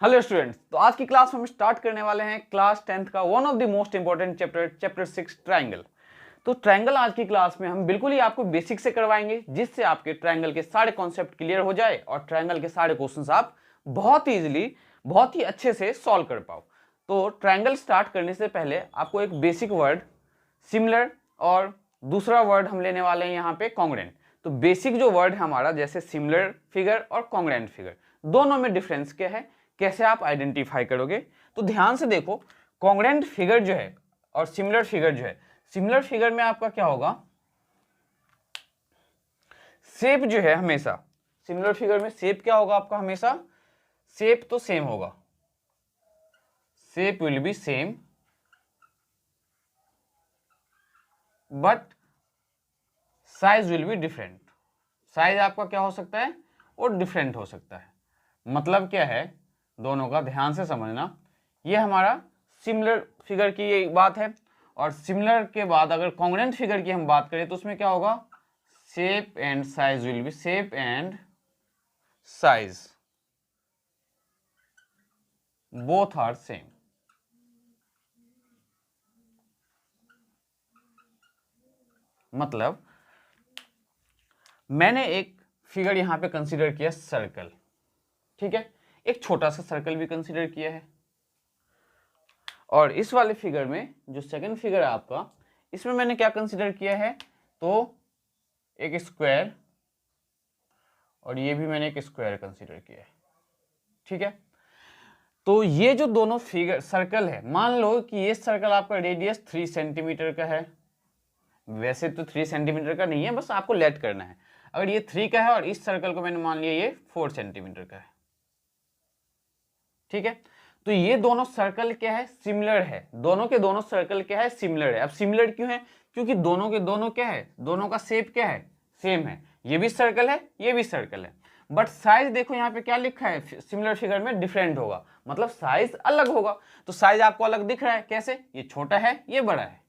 Hello students, तो आज की क्लास हम स्टार्ट करने वाले हैं क्लास 10th का one of the most important chapter 6 triangle. तो ट्रायंगल आज की क्लास में हम बिल्कुल ही आपको बेसिक से करवाएंगे, जिससे आपके ट्रायंगल के सारे कॉन्सेप्ट क्लियर हो जाए और ट्रायंगल के सारे क्वेश्चंस आप बहुत ईजिली बहुत ही अच्छे से सॉल्व कर पाओ। तो ट्रायंगल स्टार्ट करने से पहले आपको एक बेसिक वर्ड सिमिलर और दूसरा वर्ड हम लेने वाले हैं यहाँ पे कॉन्ग्रुएंट। तो बेसिक जो वर्ड है हमारा, जैसे सिमिलर फिगर और कॉन्ग्रुएंट फिगर, दोनों में डिफरेंस क्या है, कैसे आप आइडेंटिफाई करोगे। तो ध्यान से देखो, कॉन्ग्रुएंट फिगर जो है और सिमिलर फिगर जो है, सिमिलर फिगर में आपका क्या होगा, शेप जो है हमेशा, सिमिलर फिगर में शेप क्या होगा आपका, हमेशा शेप तो सेम होगा, shape will be same but size will be different. Size आपका क्या हो सकता है, और डिफरेंट हो सकता है। मतलब क्या है, दोनों का ध्यान से समझना। ये हमारा सिमिलर फिगर की ये बात है, और सिमिलर के बाद अगर कॉन्ग्रुएंट फिगर की हम बात करें तो उसमें क्या होगा, shape and size will be, shape and size both are same. मतलब मैंने एक फिगर यहां पे कंसीडर किया सर्कल, ठीक है, एक छोटा सा सर्कल भी कंसीडर किया है। और इस वाले फिगर में जो सेकंड फिगर है आपका, इसमें मैंने क्या कंसीडर किया है, तो एक स्क्वायर, और ये भी मैंने एक स्क्वायर कंसीडर किया है, ठीक है। तो ये जो दोनों फिगर सर्कल है, मान लो कि ये सर्कल आपका रेडियस 3 सेंटीमीटर का है। वैसे तो 3 सेंटीमीटर का नहीं है, बस आपको लेट करना है। अगर ये 3 का है और इस सर्कल को मैंने मान लिया ये 4 सेंटीमीटर का है, ठीक है। तो ये दोनों सर्कल क्या है, सिमिलर है। दोनों के दोनों सर्कल क्या है, सिमिलर है। अब सिमिलर क्यों है, क्योंकि दोनों के दोनों क्या है, दोनों का शेप क्या है, सेम है। ये भी सर्कल है, ये भी सर्कल है, बट साइज देखो यहाँ पे क्या लिखा है, सिमिलर फिगर में डिफरेंट होगा, मतलब साइज अलग होगा। तो साइज आपको अलग दिख रहा है, कैसे, ये छोटा है ये बड़ा है,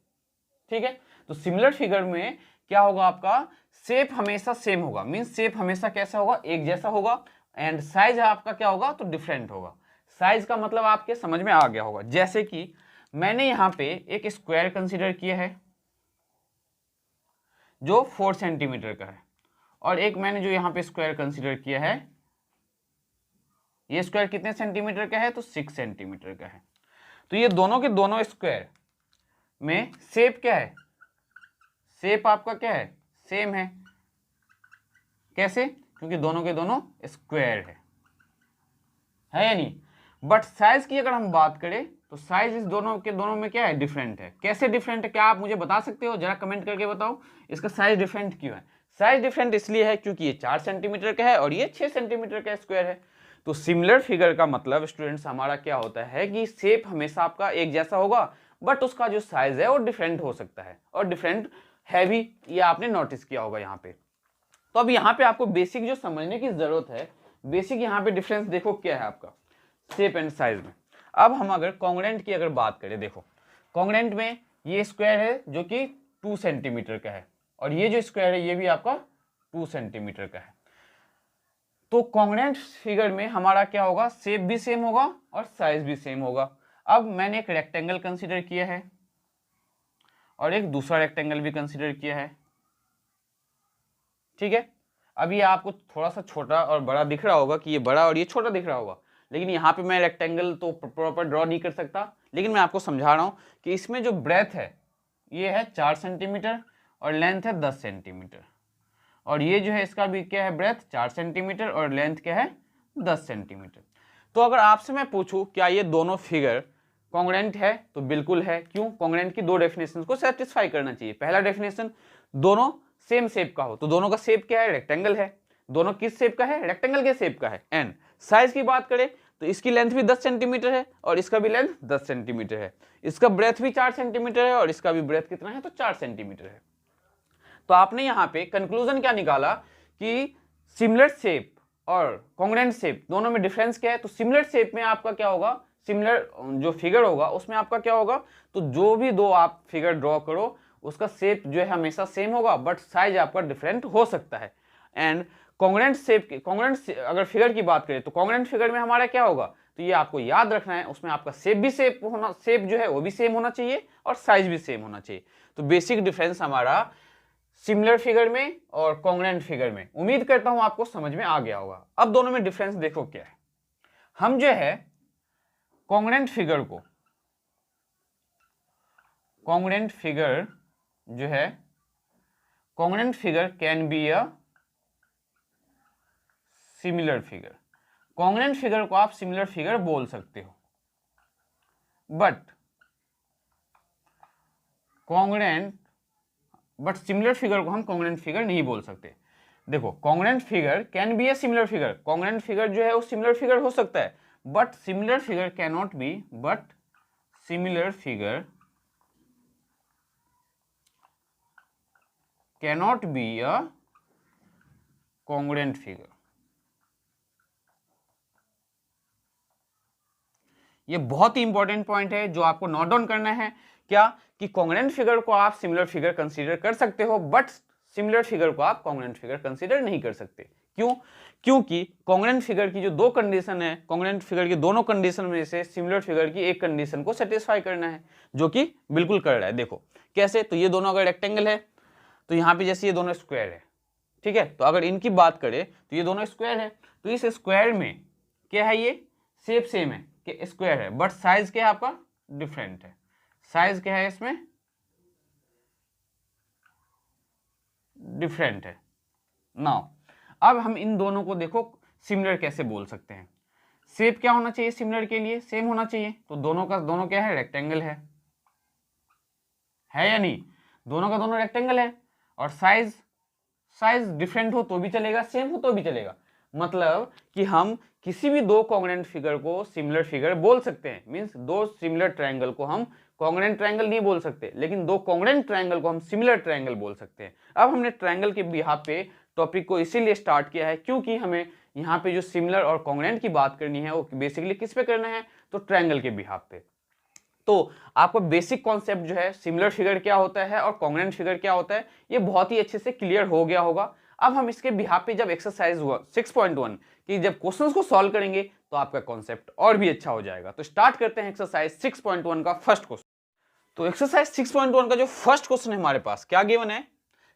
ठीक है। तो सिमिलर फिगर में क्या होगा, आपका शेप हमेशा सेम होगा, मीन्स शेप हमेशा कैसा होगा, एक जैसा होगा, एंड साइज आपका क्या होगा, तो डिफरेंट होगा। साइज का मतलब आपके समझ में आ गया होगा। जैसे कि मैंने यहां पे एक स्क्वायर कंसीडर किया है जो 4 सेंटीमीटर का है, और एक मैंने जो यहां पे स्क्वायर कंसीडर किया है, ये स्क्वायर कितने सेंटीमीटर का है, तो 6 सेंटीमीटर का है। तो ये दोनों के दोनों स्क्वायर में शेप क्या है, शेप आपका क्या है, सेम है। कैसे, क्योंकि दोनों के दोनों स्क्वायर है या नहीं। बट साइज की अगर हम बात करें तो साइज इस दोनों के दोनों में क्या है, डिफरेंट है। कैसे डिफरेंट है, क्या आप मुझे बता सकते हो, जरा कमेंट करके बताओ इसका साइज डिफरेंट क्यों है। साइज डिफरेंट इसलिए है क्योंकि ये 4 सेंटीमीटर का है और ये 6 सेंटीमीटर का स्क्वायर है। तो सिमिलर फिगर का मतलब स्टूडेंट्स हमारा क्या होता है कि शेप हमेशा आपका एक जैसा होगा, बट उसका जो साइज है वो डिफरेंट हो सकता है, और डिफरेंट है भी, ये आपने नोटिस किया होगा यहाँ पे। तो अब यहाँ पे आपको बेसिक जो समझने की जरूरत है, बेसिक यहाँ पे डिफरेंस देखो क्या है आपका, शेप एंड साइज में। अब हम अगर कॉन्ग्रुएंट की अगर बात करें, देखो कॉन्ग्रुएंट में ये स्क्वायर है जो कि 2 सेंटीमीटर का है, और ये जो स्क्वायर है ये भी आपका 2 सेंटीमीटर का है। तो कॉन्ग्रुएंट फिगर में हमारा क्या होगा, शेप भी सेम होगा और साइज भी सेम होगा। अब मैंने एक रेक्टेंगल कंसीडर किया है और एक दूसरा रेक्टेंगल भी कंसीडर किया है, ठीक है। अब ये आपको थोड़ा सा छोटा और बड़ा दिख रहा होगा, कि ये बड़ा और ये छोटा दिख रहा होगा, लेकिन यहाँ पे मैं रेक्टेंगल तो प्रॉपर ड्रॉ नहीं कर सकता, लेकिन मैं आपको समझा रहा हूँ कि इसमें जो ब्रेथ है ये है 4 सेंटीमीटर और लेंथ है 10 सेंटीमीटर, और ये जो है इसका भी क्या है, ब्रेथ 4 सेंटीमीटर और लेंथ क्या है, 10 सेंटीमीटर। तो अगर आपसे मैं पूछूं क्या ये दोनों फिगर कॉन्ग्रुएंट है, तो बिल्कुल है। क्यों, कॉन्ग्रुएंट की दो डेफिनेशन को सेटिस्फाई करना चाहिए। पहला डेफिनेशन, दोनों सेम शेप का हो, तो दोनों का शेप क्या है, रेक्टेंगल है। दोनों किस शेप का है, रेक्टेंगल के शेप का है। एंड साइज की बात करें तो इसकी लेंथ भी 10 सेंटीमीटर है और इसका भी लेंथ 10 सेंटीमीटर है। इसका ब्रेथ भी 4 सेंटीमीटर है और इसका भी ब्रेथ कितना है, तो 4 सेंटीमीटर है। तो आपने यहाँ पे कंक्लूजन क्या निकाला कि सिमिलर शेप और कॉन्ग्रुएंट शेप दोनों में डिफरेंस क्या है। तो सिमिलर शेप में आपका क्या होगा, सिमिलर जो फिगर होगा उसमें आपका क्या होगा, तो जो भी दो आप फिगर ड्रॉ करो उसका शेप जो है हमेशा सेम होगा, बट साइज आपका डिफरेंट हो सकता है। एंड कॉन्ग्रेंट शेप की, कॉन्ग्रेंट अगर फिगर की बात करें तो कॉन्ग्रेंट फिगर में हमारा क्या होगा, तो ये आपको याद रखना है, उसमें आपका शेप जो है वो भी सेम होना चाहिए और साइज भी सेम होना चाहिए। तो बेसिक डिफरेंस हमारा सिमिलर फिगर में और कॉन्ग्रेंट फिगर में, उम्मीद करता हूं आपको समझ में आ गया होगा। अब दोनों में डिफरेंस देखो क्या है। हम जो है कॉन्ग्रेंट फिगर को, कॉन्ग्रेंट फिगर जो है, congruent figure can be a similar figure. Congruent figure को आप सिमिलर फिगर बोल सकते हो, बट सिमिलर फिगर को हम कॉन्ग्रेंट फिगर नहीं बोल सकते। देखो, congruent figure can be a similar figure, congruent figure जो है वो सिमिलर फिगर हो सकता है, but similar figure can not be, but similar figure cannot be a congruent figure. ये बहुत ही इंपॉर्टेंट पॉइंट है जो आपको नोट डाउन करना है, क्या कि कॉन्ग्रेंट फिगर को आप सिमिलर फिगर कंसीडर कर सकते हो, बट सिमिलर फिगर को आप कॉन्ग्रेंट फिगर कंसीडर नहीं कर सकते। क्यों? क्योंकि कॉन्ग्रेंट फिगर की जो दो कंडीशन है, कॉन्ग्रेंट फिगर की दोनों कंडीशन में से सिमिलर फिगर की एक कंडीशन को सेटिस्फाई करना है, जो कि बिल्कुल कर रहा है। देखो कैसे, तो ये दोनों अगर रेक्टेंगल है तो यहाँ पे जैसे ये दोनों स्क्वायर है, ठीक है, तो अगर इनकी बात करें तो ये दोनों स्क्वायर है, तो इस स्क्वायर में क्या है, ये शेप सेम है कि स्क्वायर है, बट साइज क्या है आपका डिफरेंट है। साइज क्या है इसमें डिफरेंट है। नाउ अब हम इन दोनों को देखो सिमिलर कैसे बोल सकते हैं। शेप क्या होना चाहिए सिमिलर के लिए, सेम होना चाहिए, तो दोनों का दोनों क्या है, रेक्टेंगल है या नहीं, दोनों का दोनों रेक्टेंगल है। और साइज, साइज डिफरेंट हो तो भी चलेगा, सेम हो तो भी चलेगा, मतलब कि हम किसी भी दो कॉन्ग्रेंट फिगर को सिमिलर फिगर बोल सकते हैं। मींस दो सिमिलर ट्रायंगल को हम कॉन्ग्रेंट ट्रायंगल नहीं बोल सकते, लेकिन दो कॉन्ग्रेंट ट्रायंगल को हम सिमिलर ट्रायंगल बोल सकते हैं। अब हमने ट्रायंगल के बिहाफ पे टॉपिक को इसीलिए स्टार्ट किया है क्योंकि हमें यहाँ पे जो सिमिलर और कॉन्ग्रेंट की बात करनी है वो बेसिकली किस पे करना है, तो ट्रायंगल के बिहाफ पे। तो आपको बेसिक कॉन्सेप्ट जो है सिमिलर फिगर क्या होता है और कॉन्ग्रेंट फिगर क्या होता है ये बहुत ही अच्छे से क्लियर हो गया होगा। अब हम इसके बिहाफ पे जब एक्सरसाइज हुआ 6.1 कि जब क्वेश्चंस को सॉल्व करेंगे तो आपका कॉन्सेप्ट और भी अच्छा हो जाएगा। तो स्टार्ट करते हैं एक्सरसाइज 6.1 का फर्स्ट क्वेश्चन। तो एक्सरसाइज 6.1 का जो फर्स्ट क्वेश्चन है हमारे पास क्या गिवन है,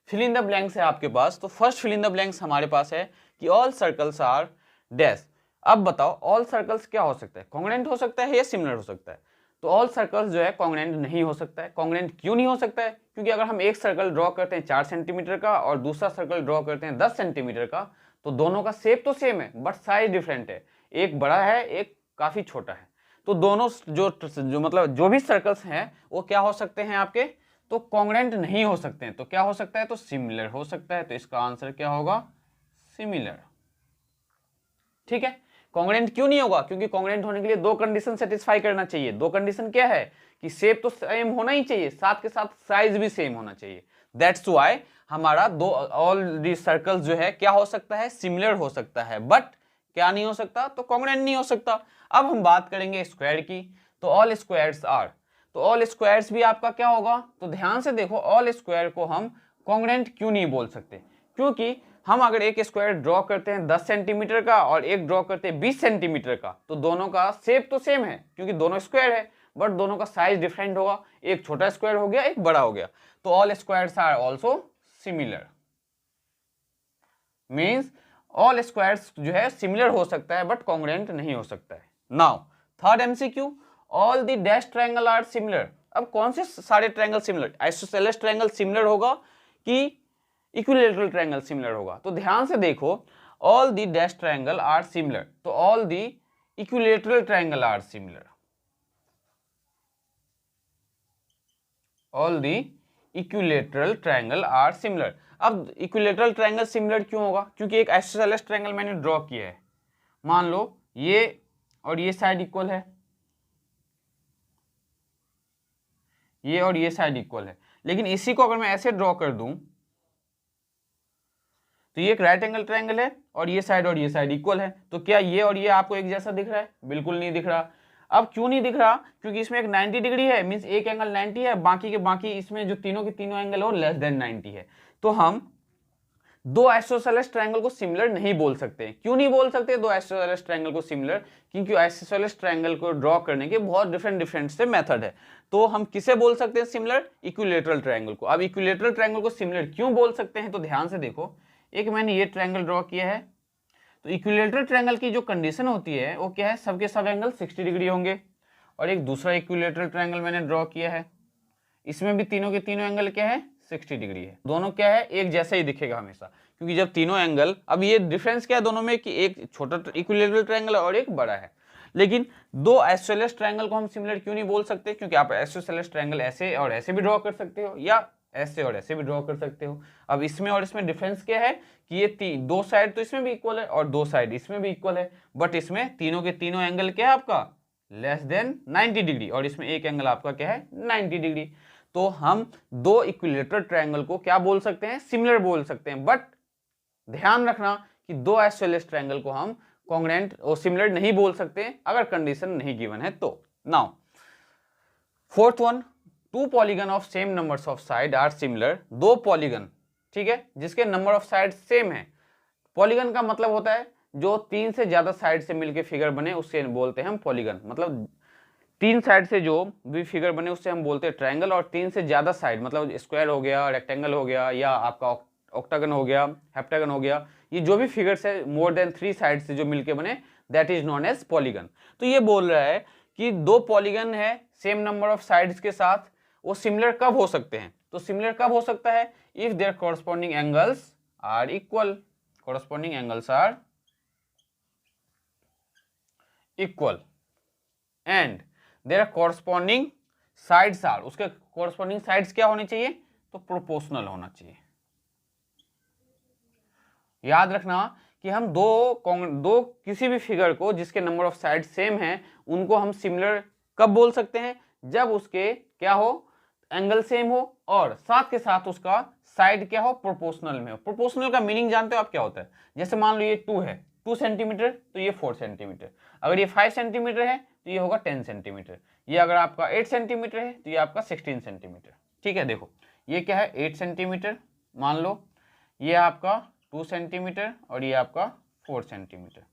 फिल इन द ब्लैंक्स है आपके पास। तो first fill in the blanks हमारे पास है कि ऑल सर्कल्स आर डैश। अब बताओ ऑल सर्कल्स क्या हो सकता है, कॉन्ग्रेंट हो सकता है या सिमिलर हो सकता है। तो ऑल सर्कल्स जो है कॉन्ग्रेंट नहीं हो सकता है। कॉन्ग्रेंट क्यों नहीं हो सकता है, क्योंकि अगर हम एक सर्कल ड्रॉ करते हैं 4 सेंटीमीटर का और दूसरा सर्कल ड्रॉ करते हैं 10 सेंटीमीटर का, तो दोनों का शेप तो सेम है बट साइज डिफरेंट है, एक बड़ा है एक काफी छोटा है। तो दोनों जो मतलब जो भी सर्कल्स हैं वो क्या हो सकते हैं आपके, तो कॉन्ग्रेंट नहीं हो सकते हैं। तो क्या हो सकता है, तो सिमिलर हो सकता है। तो इसका आंसर क्या होगा, सिमिलर। ठीक है, कॉन्ग्रेंट क्यों नहीं होगा, क्योंकि कॉन्ग्रेंट होने के लिए दो कंडीशन सेटिस्फाई करना चाहिए। दो कंडीशन क्या है कि शेप तो सेम होना ही चाहिए, साथ के साथ साइज भी सेम होना चाहिए। दैट्स व्हाई हमारा दो ऑल दी सर्कल्स जो है क्या हो सकता है, सिमिलर हो सकता है, बट क्या नहीं हो सकता, तो कॉन्ग्रेंट नहीं हो सकता। अब हम बात करेंगे स्क्वायर की। तो ऑल स्क्वायर्स आर, तो ऑल स्क्वायर्स भी आपका क्या होगा, तो ध्यान से देखो ऑल स्क्वायर को हम कॉन्ग्रेंट क्यों नहीं बोल सकते, क्योंकि हम अगर एक स्क्वायर ड्रॉ करते हैं 10 सेंटीमीटर का और एक ड्रॉ करते हैं 20 सेंटीमीटर का, तो दोनों का शेप तो सेम है क्योंकि दोनों स्क्वायर है, बट दोनों का साइज डिफरेंट होगा, एक छोटा स्क्वायर हो गया एक बड़ा हो गया। तो all squares are also similar, means all squares जो है सिमिलर हो सकता है बट कॉन्ग्रेंट नहीं हो सकता है। Now third MCQ, all the dash triangle are similar. अब कौन से सारे triangle similar, isosceles triangle similar होगा कि इक्विलैटरल ट्रायंगल सिमिलर होगा। तो ध्यान से देखो all the dash triangle are similar, तो all the equilateral triangle are similar, all the equilateral triangle are similar. अब इक्विलैटरल ट्रायंगल सिमिलर क्यों होगा, क्योंकि एक आइसोसेलेस ट्रायंगल मैंने ड्रॉ किया है, मान लो ये और ये साइड इक्वल है, ये और ये साइड इक्वल है, लेकिन इसी को अगर मैं ऐसे ड्रॉ कर दूं तो ये एक राइट एंगल ट्रायंगल है और ये साइड इक्वल है, तो क्या ये और ये आपको एक जैसा दिख रहा है, बिल्कुल नहीं दिख रहा। अब क्यों नहीं दिख रहा, क्योंकि इसमें एक 90 डिग्री है, मींस एक एंगल 90 है, बाकी के बाकी इसमें जो तीनों के तीनों एंगल हो लेस देन 90 है। तो हम दो आइसोसेलेस ट्रायंगल को सिमिलर नहीं बोल सकते। क्यों नहीं बोल सकते दो आइसोसेलेस ट्रायंगल को सिमिलर? क्योंकि आइसोसेलेस ट्रायंगल को ड्रॉ करने के बहुत डिफरेंट से मेथड है। तो हम किसे बोल सकते हैं सिमिलर? इक्विलैटरल ट्रायंगल को। अब इक्विलैटरल ट्रायंगल को सिमिलर क्यों बोल सकते हैं? तो ध्यान से देखो, एक मैंने ये ट्रायंगल ड्रॉ किया है, तो इक्विलैटरल ट्रायंगल की जो कंडीशन होती है वो क्या है? सबके सब एंगल 60 डिग्री होंगे। और एक दूसरा इक्विलैटरल ट्रायंगल मैंने ड्रॉ किया है, इसमें भी तीनों के तीनों एंगल क्या है? 60 डिग्री है। दोनों क्या है? एक जैसा ही दिखेगा हमेशा, क्योंकि जब तीनों एंगल, अब ये डिफरेंस क्या है दोनों में कि एक छोटा इक्विलैटरल ट्रायंगल और एक बड़ा है। लेकिन दो आइसोसेलेस ट्रायंगल को हम सिमिलर क्यों नहीं बोल सकते? क्योंकि आप आइसोसेलेस ट्रायंगल ऐसे और ऐसे भी ड्रॉ कर सकते हो या ऐसे और ऐसे भी ड्रॉ कर सकते हो। अब इसमें और इसमें डिफरेंस क्या है कि ये दो साइड तो इसमें भी इक्वल है और दो साइड इसमें भी इक्वल है, बट इसमें तीनों के तीनों एंगल क्या है आपका? लेस देन 90 डिग्री, और इसमें एक एंगल आपका क्या है? 90 डिग्री। तो हम दो इक्विलैटरल ट्रायंगल को क्या बोल सकते हैं? सिमिलर बोल सकते हैं। बट ध्यान रखना कि दो आइसोसेलेस ट्रायंगल को हम कॉन्ग्रुएंट और सिमिलर नहीं बोल सकते अगर कंडीशन नहीं गिवन है तो। Now fourth one, two polygon of same numbers of side are similar. दो पॉलीगन, ठीक है, जिसके नंबर ऑफ साइड सेम है। पॉलीगन का मतलब होता है जो तीन से ज्यादा साइड से मिलकर फिगर बने, उससे बोलते हैं हम पॉलीगन। मतलब तीन साइड से जो भी फिगर बने उससे हम बोलते हैं ट्रायंगल, और तीन से ज्यादा साइड मतलब स्क्वायर हो गया, रेक्टेंगल हो गया, या आपका ऑक्टागन हो गया, हेप्टागन हो गया, ये जो भी फिगर्स है मोर देन 3 साइड से जो मिलके बने, that is known as polygon. तो ये बोल रहा है कि दो पॉलीगन है सेम नंबर ऑफ साइड्स के साथ, वो सिमिलर कब हो सकते हैं? तो सिमिलर कब हो सकता है? If their corresponding angles are equal. Corresponding angles are equal and their corresponding sides are, उसके कॉरस्पॉन्डिंग साइड्स क्या होनी चाहिए? तो प्रोपोर्शनल होना चाहिए। याद रखना कि हम दो किसी भी फिगर को जिसके नंबर ऑफ साइड सेम हैं उनको हम सिमिलर कब बोल सकते हैं? जब उसके क्या हो? एंगल सेम हो और साथ के साथ उसका साइड क्या हो? प्रोपोर्शनल में हो। प्रोपोर्शनल का मीनिंग जानते हो आप क्या होता है? जैसे मान लो ये 2 है, 2 सेंटीमीटर, तो ये 4 सेंटीमीटर। अगर ये 5 सेंटीमीटर है तो ये होगा 10 सेंटीमीटर। ये अगर आपका 8 सेंटीमीटर है तो ये आपका 16 सेंटीमीटर। ठीक है, देखो ये क्या है? 8 सेंटीमीटर मान लो, ये आपका 2 सेंटीमीटर और ये आपका 4 सेंटीमीटर।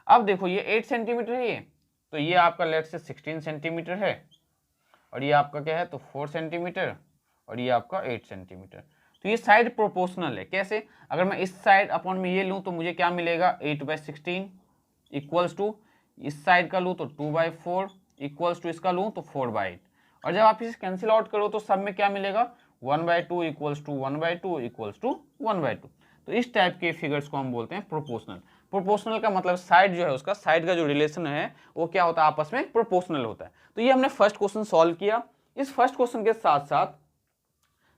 अब देखो ये 8 सेंटीमीटर है ये, तो ये आपका लेट से 16 सेंटीमीटर है, और ये आपका क्या है? तो 4 सेंटीमीटर, और ये आपका 8 सेंटीमीटर। तो ये साइड प्रोपोर्शनल है। कैसे? अगर मैं इस साइड अपॉन में ये लूँ तो मुझे क्या मिलेगा? 8/16 इक्वल्स टू इस साइड का लूँ तो 2/4 इक्वल्स टू इसका लूँ तो 4/8। और जब आप इसे कैंसिल आउट करो तो सब में क्या मिलेगा? 1/2 इक्वल्स टू 1/2 इक्वल्स टू 1/2। तो इस टाइप के फिगर्स को हम बोलते हैं प्रोपोर्शनल। प्रोपोर्शनल का मतलब साइड जो है उसका, साइड का जो रिलेशन है वो क्या होता है? आपस में प्रोपोर्शनल होता है। तो ये हमने फर्स्ट क्वेश्चन सॉल्व किया। इस फर्स्ट क्वेश्चन के साथ साथ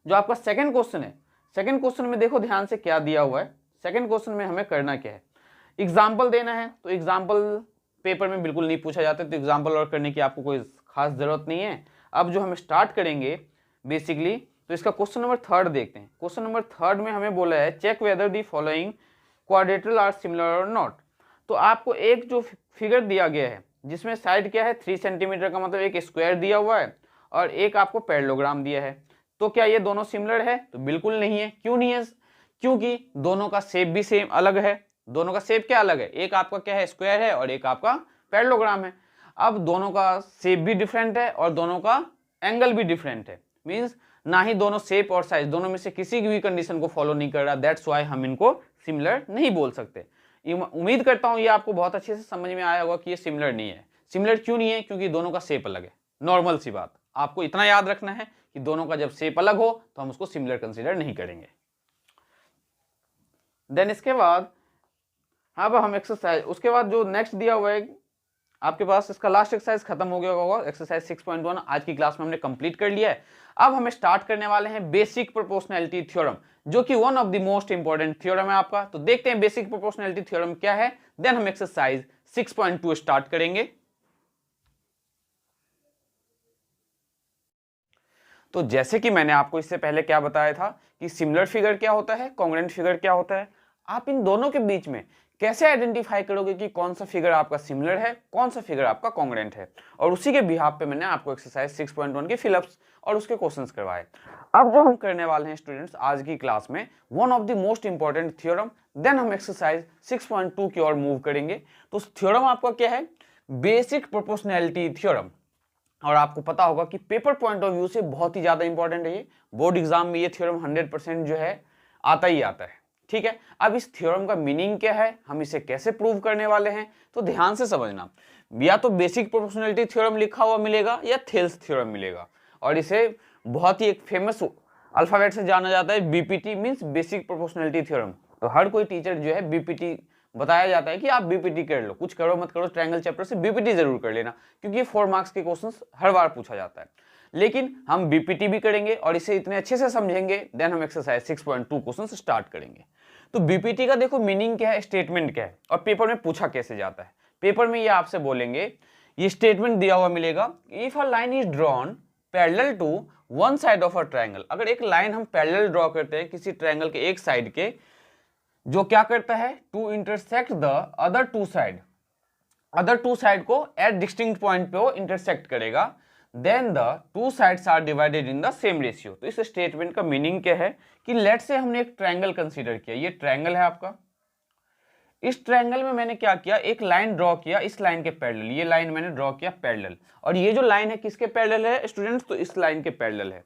जो आपका सेकंड क्वेश्चन है, सेकंड क्वेश्चन में देखो ध्यान से क्या दिया हुआ है। सेकंड क्वेश्चन में हमें करना क्या है? एग्जाम्पल देना है। तो एग्जाम्पल पेपर में बिल्कुल नहीं पूछा जाता, तो एग्जाम्पल और करने की आपको कोई खास जरूरत नहीं है। अब जो हम स्टार्ट करेंगे बेसिकली, तो इसका क्वेश्चन नंबर 3 देखते हैं। क्वेश्चन नंबर 3 में हमें बोला है check whether the following quadrilateral are similar और नॉट। तो आपको एक जो फिगर दिया गया है जिसमें साइड क्या है? 3 सेंटीमीटर का मतलब एक स्क्वायर दिया हुआ है, और एक आपको पैरेललोग्राम दिया है। तो क्या ये दोनों सिमिलर है? तो बिल्कुल नहीं है। क्यों नहीं है? क्योंकि दोनों का शेप भी सेम अलग है। दोनों का शेप क्या अलग है? एक आपका क्या है? स्क्वायर है, और एक आपका पैरेललोग्राम है। अब दोनों का शेप भी डिफरेंट है और दोनों का एंगल भी डिफरेंट है। मींस ना ही दोनों शेप और साइज दोनों में से किसी की भी कंडीशन को फॉलो नहीं कर रहा। दैट्स व्हाई हम इनको सिमिलर नहीं बोल सकते। उम्मीद करता हूं ये आपको बहुत अच्छे से समझ में आया होगा कि ये सिमिलर नहीं है। सिमिलर क्यों नहीं है? क्योंकि दोनों का शेप अलग है। नॉर्मल सी बात, आपको इतना याद रखना है कि दोनों का जब शेप अलग हो तो हम उसको सिमिलर कंसीडर नहीं करेंगे। देन इसके बाद अब हम एक्सरसाइज, उसके बाद जो नेक्स्ट दिया हुआ है आपके पास, इसका लास्ट एक्सरसाइज खत्म हो गया होगा। एक्सरसाइज 6.1 आज की क्लास में हमने कंप्लीट कर लिया है। अब हमें स्टार्ट करने वाले हैं बेसिक प्रोपोर्शनैलिटी थ्योरम, जो कि one of the most important theorem है आपका। तो देखते हैं बेसिक प्रोपोर्शनैलिटी थ्योरम क्या है, देन हम एक्सरसाइज 6.2 स्टार्ट करेंगे। तो जैसे कि मैंने आपको इससे पहले क्या बताया था कि सिमिलर फिगर क्या होता है, कॉन्ग्रुएंट फिगर क्या होता है। आप इन दोनों के बीच में कैसे आइडेंटिफाई करोगे कि कौन सा फिगर आपका सिमिलर है, कौन सा फिगर आपका कॉन्ग्रुएंट है, और उसी के बिहाफ पे मैंने आपको एक्सरसाइज 6.1 के फिलअप्स और उसके क्वेश्चंस करवाए। अब जो हम करने वाले हैं स्टूडेंट्स आज की क्लास में one of the most important theorem, then हम एक्सरसाइज 6.2 की ओर मूव करेंगे। तो थ्योरम आपका क्या है, बेसिक प्रोपोर्शनैलिटी थ्योरम, और आपको पता होगा कि पेपर पॉइंट ऑफ व्यू से बहुत ही ज्यादा इंपॉर्टेंट है ये, बोर्ड एग्जाम में ये थ्योरम 100% जो है आता ही आता है। ठीक है, अब इस थ्योरम का मीनिंग क्या है, हम इसे कैसे प्रूव करने वाले हैं, तो ध्यान से समझना। या तो बेसिक प्रोपोर्शनैलिटी थ्योरम लिखा हुआ मिलेगा या थेल्स थ्योरम मिलेगा, और इसे बहुत ही एक फेमस अल्फाबेट से जाना जाता है, BPT means basic proportionality theorem. तो हर कोई टीचर जो है बीपीटी बताया जाता है कि आप बीपीटी कर लो, कुछ करो मत करो ट्रायंगल चैप्टर से बीपीटी जरूर कर लेना, क्योंकि ये 4 मार्क्स के क्वेश्चंस हर बार पूछा जाता है। लेकिन हम बीपीटी भी करेंगे और इसे इतने अच्छे से समझेंगे, देन हम एक्सरसाइज 6.2 क्वेश्चन स्टार्ट करेंगे। तो बीपीटी का देखो मीनिंग क्या है, स्टेटमेंट क्या है, और पेपर में पूछा कैसे जाता है। पेपर में ये आपसे बोलेंगे, ये स्टेटमेंट दिया हुआ मिलेगा, if a line is drawn parallel to one side of a triangle. अगर एक लाइन हम पैरेलल ड्रॉ करते हैं किसी ट्रायंगल के एक साइड के, जो क्या करता है, to intersect the other two side, other two side को एट डिस्टिंक्ट पॉइंट पे वो इंटरसेक्ट करेगा, then the two sides are divided in the same ratio. तो इस स्टेटमेंट का मीनिंग क्या है कि लेट से हमने एक ट्रायंगल कंसीडर किया, ये ट्रायंगल है आपका, इस ट्रायंगल में मैंने क्या किया, एक लाइन ड्रॉ किया इस लाइन के पैरेलल, ये लाइन मैंने ड्रॉ किया पैरेलल, और ये जो लाइन है किसके पैरेलल है स्टूडेंट्स, तो इस लाइन के पैरेलल है।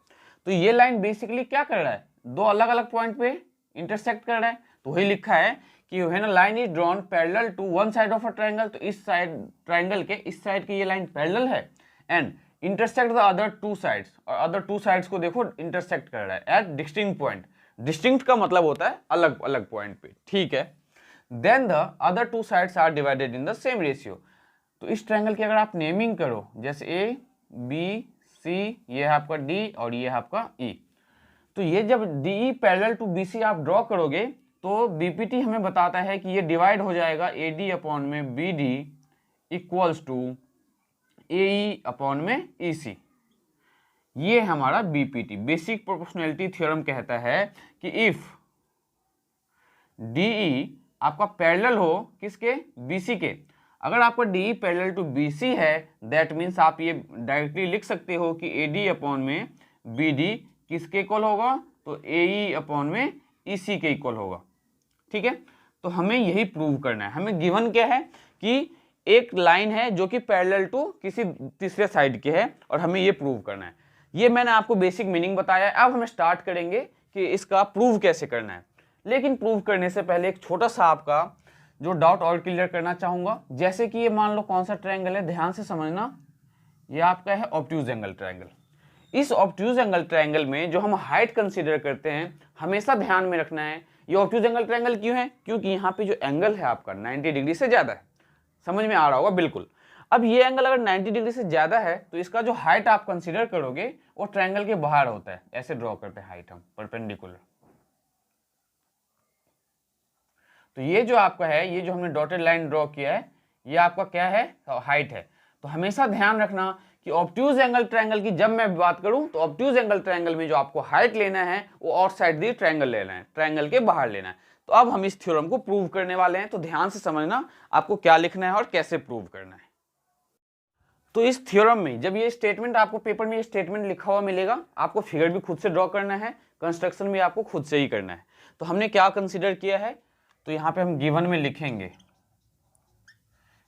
तो ये लाइन बेसिकली क्या कर रहा है, दो अलग अलग पॉइंट पे इंटरसेक्ट कर रहा है। तो वही लिखा है कि when a line is drawn parallel to one side of a triangle, तो इस साइड ट्रायंगल के इस साइड की ये लाइन पैरेलल है, and intersect the other two sides, और अदर टू साइड्स को देखो इंटरसेक्ट कर रहा है एट डिस्टिंक्ट पॉइंट। डिस्टिंक्ट का मतलब होता है अलग अलग पॉइंट पे, ठीक है। Then the other two sides are divided in the same ratio. तो इस ट्रायंगल की अगर आप नेमिंग करो, जैसे ए बी सी, ये है आपका डी और ये है आपका ई, तो ये जब D parallel to B C आप ड्रॉ करोगे, तो बीपीटी हमें बताता है कि ये डिवाइड हो जाएगा ए डी अपॉन में B D equals to A E upon में ई सी। ये हमारा बीपीटी बेसिक प्रोपोर्शनैलिटी थ्योरम कहता है कि इफ डीई आपका पैरेलल हो किसके, बीसी के, अगर आपका डीई पैरेलल टू बीसी है, दैट मीन्स आप ये डायरेक्टली लिख सकते हो कि एडी अपॉन में बीडी किसके इक्वल होगा, तो एई अपॉन में ईसी के इक्वल होगा। ठीक है, तो हमें यही प्रूव करना है। हमें गिवन क्या है कि एक लाइन है जो कि पैरेलल टू किसी तीसरे साइड के है, और हमें ये प्रूव करना है। ये मैंने आपको बेसिक मीनिंग बताया है। अब हम स्टार्ट करेंगे कि इसका प्रूव कैसे करना है। लेकिन प्रूव करने से पहले एक छोटा सा आपका जो डाउट और क्लियर करना चाहूंगा। जैसे कि ये मान लो कौन सा ट्रायंगल है, ध्यान से समझना, ये आपका है ऑब्ट्यूज एंगल ट्रायंगल। इस ऑब्ट्यूज एंगल ट्रायंगल में जो हम हाइट कंसीडर करते हैं, हमेशा ध्यान में रखना है ये ऑब्ट्यूज एंगल ट्रायंगल क्यों है, क्योंकि यहाँ पे जो एंगल है आपका 90 डिग्री से ज्यादा है। समझ में आ रहा होगा बिल्कुल। अब ये एंगल अगर 90 डिग्री से ज्यादा है, तो इसका जो हाइट आप कंसीडर करोगे वो ट्रायंगल के बाहर होता है। ऐसे ड्रॉ करते हैं हाइट हम परपेंडिकुलर। तो ये जो आपका है, ये जो हमने डॉटेड लाइन ड्रॉ किया है, ये आपका क्या है, हाइट है। तो हमेशा ध्यान रखना कि ऑब्ट्यूज एंगल ट्रायंगल की जब मैं बात करूं, तो ऑब्ट्यूज एंगल ट्रायंगल में जो आपको हाइट लेना है वो आउट साइड दी ट्रायंगल लेना है, ट्रायंगल के बाहर लेना है। तो अब हम इस थ्योरम को प्रूव करने वाले हैं। तो ध्यान से समझना आपको क्या लिखना है और कैसे प्रूव करना है। तो इस थ्योरम में जब ये स्टेटमेंट आपको पेपर में ये स्टेटमेंट लिखा हुआ मिलेगा, आपको फिगर भी खुद से ड्रॉ करना है, कंस्ट्रक्शन भी आपको खुद से ही करना है। तो हमने क्या कंसीडर किया है, तो यहाँ पे हम गिवन में लिखेंगे,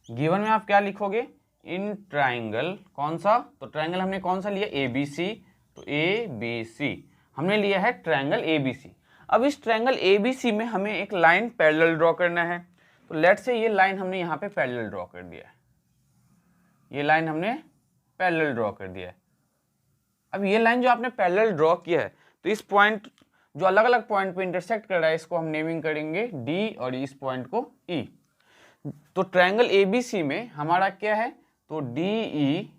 गिवन में आप क्या लिखोगे, इन ट्राइंगल कौन सा, तो ट्राइंगल हमने कौन सा लिया, ए बी सी। तो ए बी सी हमने लिया है ट्राइंगल ए बी सी। अब इस ट्राइंगल ए बी सी में हमें एक लाइन पैरेलल ड्रॉ करना है। तो लेट से ये लाइन हमने यहाँ पे पैरेलल ड्रॉ कर दिया है, ये लाइन हमने पैरेलल ड्रॉ कर दिया है। अब ये लाइन जो आपने पैरेलल ड्रॉ किया है, तो इस पॉइंट जो अलग अलग पॉइंट पे इंटरसेक्ट कर रहा है, इसको हम नेमिंग करेंगे डी और इस पॉइंट को ई। तो ट्रायंगल एबीसी में हमारा क्या है, तो डी ई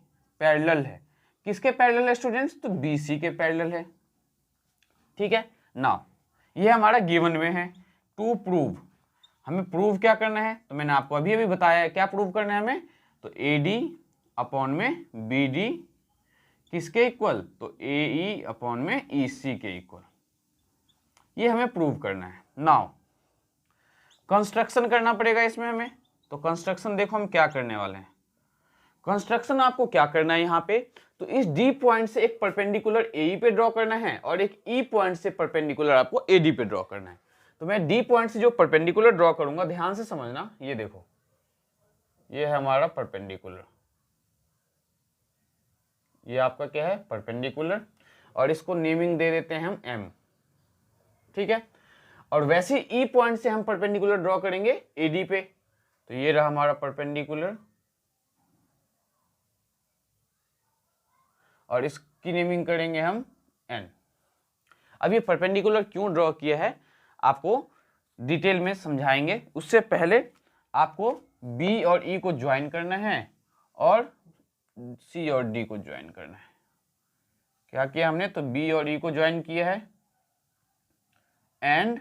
पैरेलल है, किसके पैरेलल है स्टूडेंट्स, तो बीसी के पैरेलल है। ठीक है ना, ये हमारा गिवन में है। टू प्रूव, हमें प्रूव क्या करना है, तो मैंने आपको अभी अभी बताया क्या प्रूव करना है हमें, तो ए डी अपॉन में बी डी किसके इक्वल, तो ए ई अपॉन में ई सी के इक्वल, ये हमें प्रूव करना है। नाउ कंस्ट्रक्शन करना पड़ेगा इसमें हमें। तो कंस्ट्रक्शन देखो हम क्या करने वाले हैं। कंस्ट्रक्शन आपको क्या करना है यहाँ पे, तो इस डी पॉइंट से एक परपेंडिकुलर एई पे ड्रॉ करना है और एक ई पॉइंट से परपेंडिकुलर आपको एडी पे ड्रॉ करना है। तो मैं डी पॉइंट से जो परपेंडिकुलर ड्रॉ करूंगा, ध्यान से समझना, ये देखो ये है हमारा परपेंडिकुलर, ये आपका क्या है परपेंडिकुलर, और इसको नेमिंग दे देते हैं हम एम, ठीक है। और वैसे ई पॉइंट से हम परपेंडिकुलर ड्रॉ करेंगे एडी पे, तो ये रहा हमारा परपेंडिकुलर और इसकी नेमिंग करेंगे हम एन। अब ये परपेंडिकुलर क्यों ड्रॉ किया है आपको डिटेल में समझाएंगे, उससे पहले आपको बी और ई को ज्वाइन करना है और सी और डी को ज्वाइन करना है। क्या किया हमने, तो बी और ई को ज्वाइन किया है एंड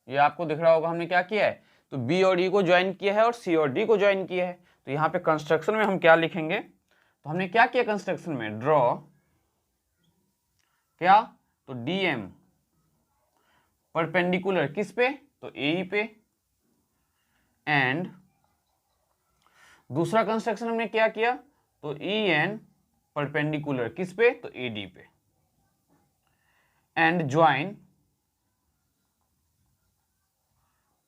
ये आपको दिख रहा होगा हमने क्या किया है, तो बी और ई को ज्वाइन किया है और सी और डी को ज्वाइन किया है। तो यहाँ पे कंस्ट्रक्शन में हम क्या लिखेंगे, तो हमने क्या किया कंस्ट्रक्शन में, ड्रॉ क्या, तो डी एम परपेंडिकुलर किस पे, तो ए पे, एंड दूसरा कंस्ट्रक्शन हमने क्या किया, तो ई एन परपेंडिकुलर किस पे, तो ए डी पे, एंड ज्वाइन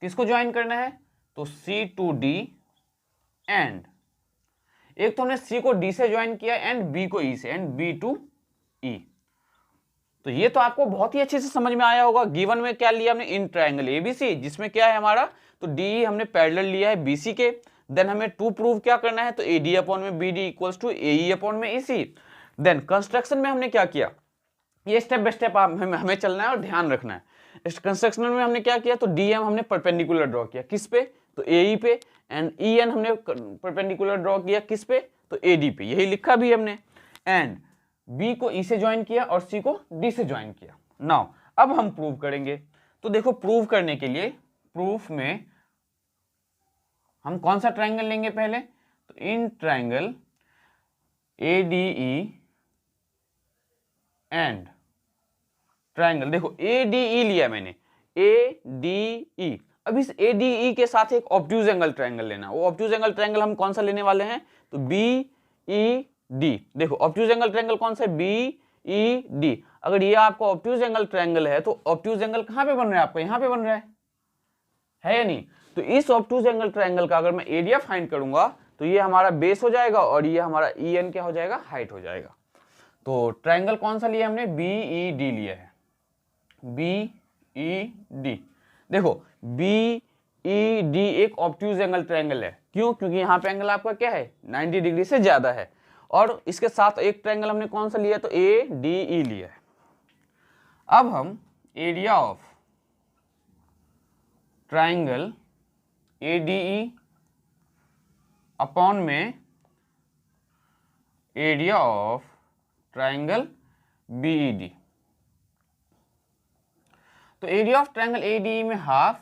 किसको ज्वाइन करना है, तो सी टू डी, एंड एक तो हमने सी को डी से ज्वाइन किया एंड बी को ई से, एंड बी टू ई। तो ये तो आपको बहुत ही अच्छे से समझ में आया होगा। गिवन में क्या लिया हमने, इन ट्रायंगल एबीसी, जिसमें क्या है हमारा, तो डी हमने पैरेलल लिया है बीसी के। देन हमें टू प्रूव क्या करना है, तो ए डी अपॉन में B D equals to A E upon में ई सी। देन कंस्ट्रक्शन में हमने क्या किया, ये स्टेप बाय स्टेप हमें चलना है और ध्यान रखना है। इस कंस्ट्रक्शन में हमने क्या किया, तो डी एम हमने परपेंडिकुलर ड्रॉ किया किस पे, तो ए ई पे, एंड ई एन हमने परपेंडिकुलर ड्रॉ किया किस पे, तो ए डी पे, यही लिखा भी हमने, एंड बी को ई से ज्वाइन किया और सी को डी से ज्वाइन किया। नाउ अब हम प्रूव करेंगे। तो देखो प्रूव करने के लिए प्रूफ में हम कौन सा ट्रायंगल लेंगे पहले, तो in triangle A D E and triangle, देखो ए डी ई लिया मैंने, ए डी ई। अब इस ए डी ई के साथ एक ऑब्ट्यूज एंगल ट्रायंगल लेना। वो ऑब्ट्यूज एंगल ट्रायंगल हम कौन सा लेने वाले हैं, तो बी ई डी। देखो ऑब्ट्यूज एंगल ट्रायंगल कौन सा है, बी ई डी। अगर ये आपका ऑब्ट्यूज एंगल ट्रायंगल है तो ऑब्ट्यूज एंगल कहां पे बन रहा है, आपका यहां पे बन रहा है या नहीं। तो इस ऑब्ट्यूज एंगल ट्रायंगल का अगर मैं एरिया फाइंड करूंगा तो ये हमारा बेस हो जाएगा और ये हमारा ई एन क्या हो जाएगा, हाइट हो जाएगा। तो ट्रायंगल कौन सा लिया हमने, बी ई डी लिया है, बी ई डी। देखो बी ई डी एक ऑब्ट्यूज एंगल ट्रायंगल है, क्यों, क्योंकि यहाँ पे एंगल आपका क्या है 90 डिग्री से ज्यादा है। और इसके साथ एक ट्रायंगल हमने कौन सा लिया, तो ए डी ई लिया है। अब हम area of triangle A D E upon में area of triangle B E D. तो area of triangle A D E में हाफ,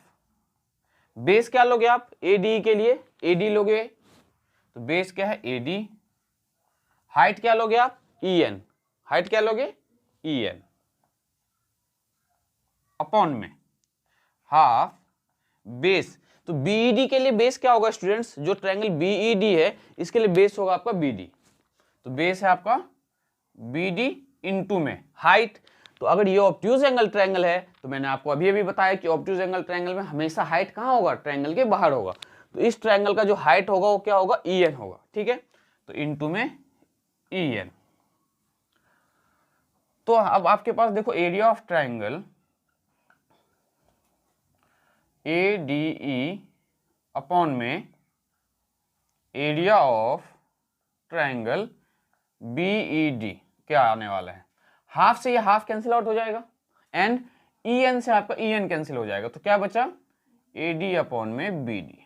बेस क्या लोगे आप ए डी के लिए, ए डी लोगे, तो बेस क्या है ए डी, हाइट क्या लोगे आप ई एन, हाइट क्या लोगे ई एन, अपॉन में हाफ बेस। तो बीईडी के लिए बेस क्या होगा स्टूडेंट्स, जो ट्रायंगल बीईडी है इसके लिए बेस होगा आपका बीडी। तो बेस है आपका बीडी इनटू में हाइट। तो अगर ये ऑब्ट्यूज एंगल ट्रायंगल है तो मैंने आपको अभी अभी बताया कि ऑब्ट्यूज एंगल ट्रायंगल में हमेशा हाइट कहाँ होगा, ट्रायंगल के बाहर होगा। तो इस ट्रायंगल का जो हाइट होगा वो क्या होगा, ई एन होगा, ठीक है। तो इनटू में ई एन। तो अब आपके पास देखो area of triangle A D E upon में area of triangle B E D क्या आने वाला है, हाफ से ये हाफ कैंसिल आउट हो जाएगा एंड ई एन से आपका ई एन कैंसिल हो जाएगा। तो क्या बचा, ए डी अपॉन में बी डी।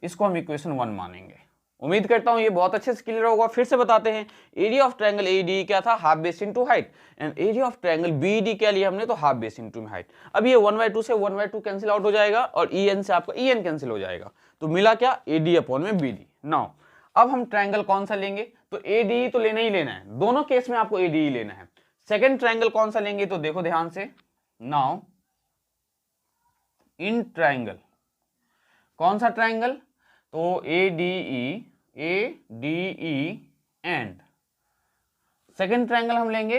इसको हम इक्वेशन 1 मानेंगे। उम्मीद करता हूं ये बहुत अच्छे से क्लियर होगा। फिर से बताते हैं, area of triangle A D क्या था, half base into height, and area of triangle B D क्या लिया हमने, तो हाफ बेस इनटू हाइट। अब ये 1/2 से 1/2 कैंसिल आउट हो जाएगा और ई एन से आपका ई एन कैंसिल हो जाएगा। तो मिला क्या, ए डी अपॉन में बी डी। नाउ अब हम ट्रायंगल कौन सा लेंगे, तो ए डी तो लेना ही लेना है, दोनों केस में आपको ए डी लेना है। सेकेंड ट्राइंगल कौन सा लेंगे तो देखो ध्यान से, नाउ इन ट्राइंगल, कौन सा ट्राइंगल, तो A D E and second triangle हम लेंगे।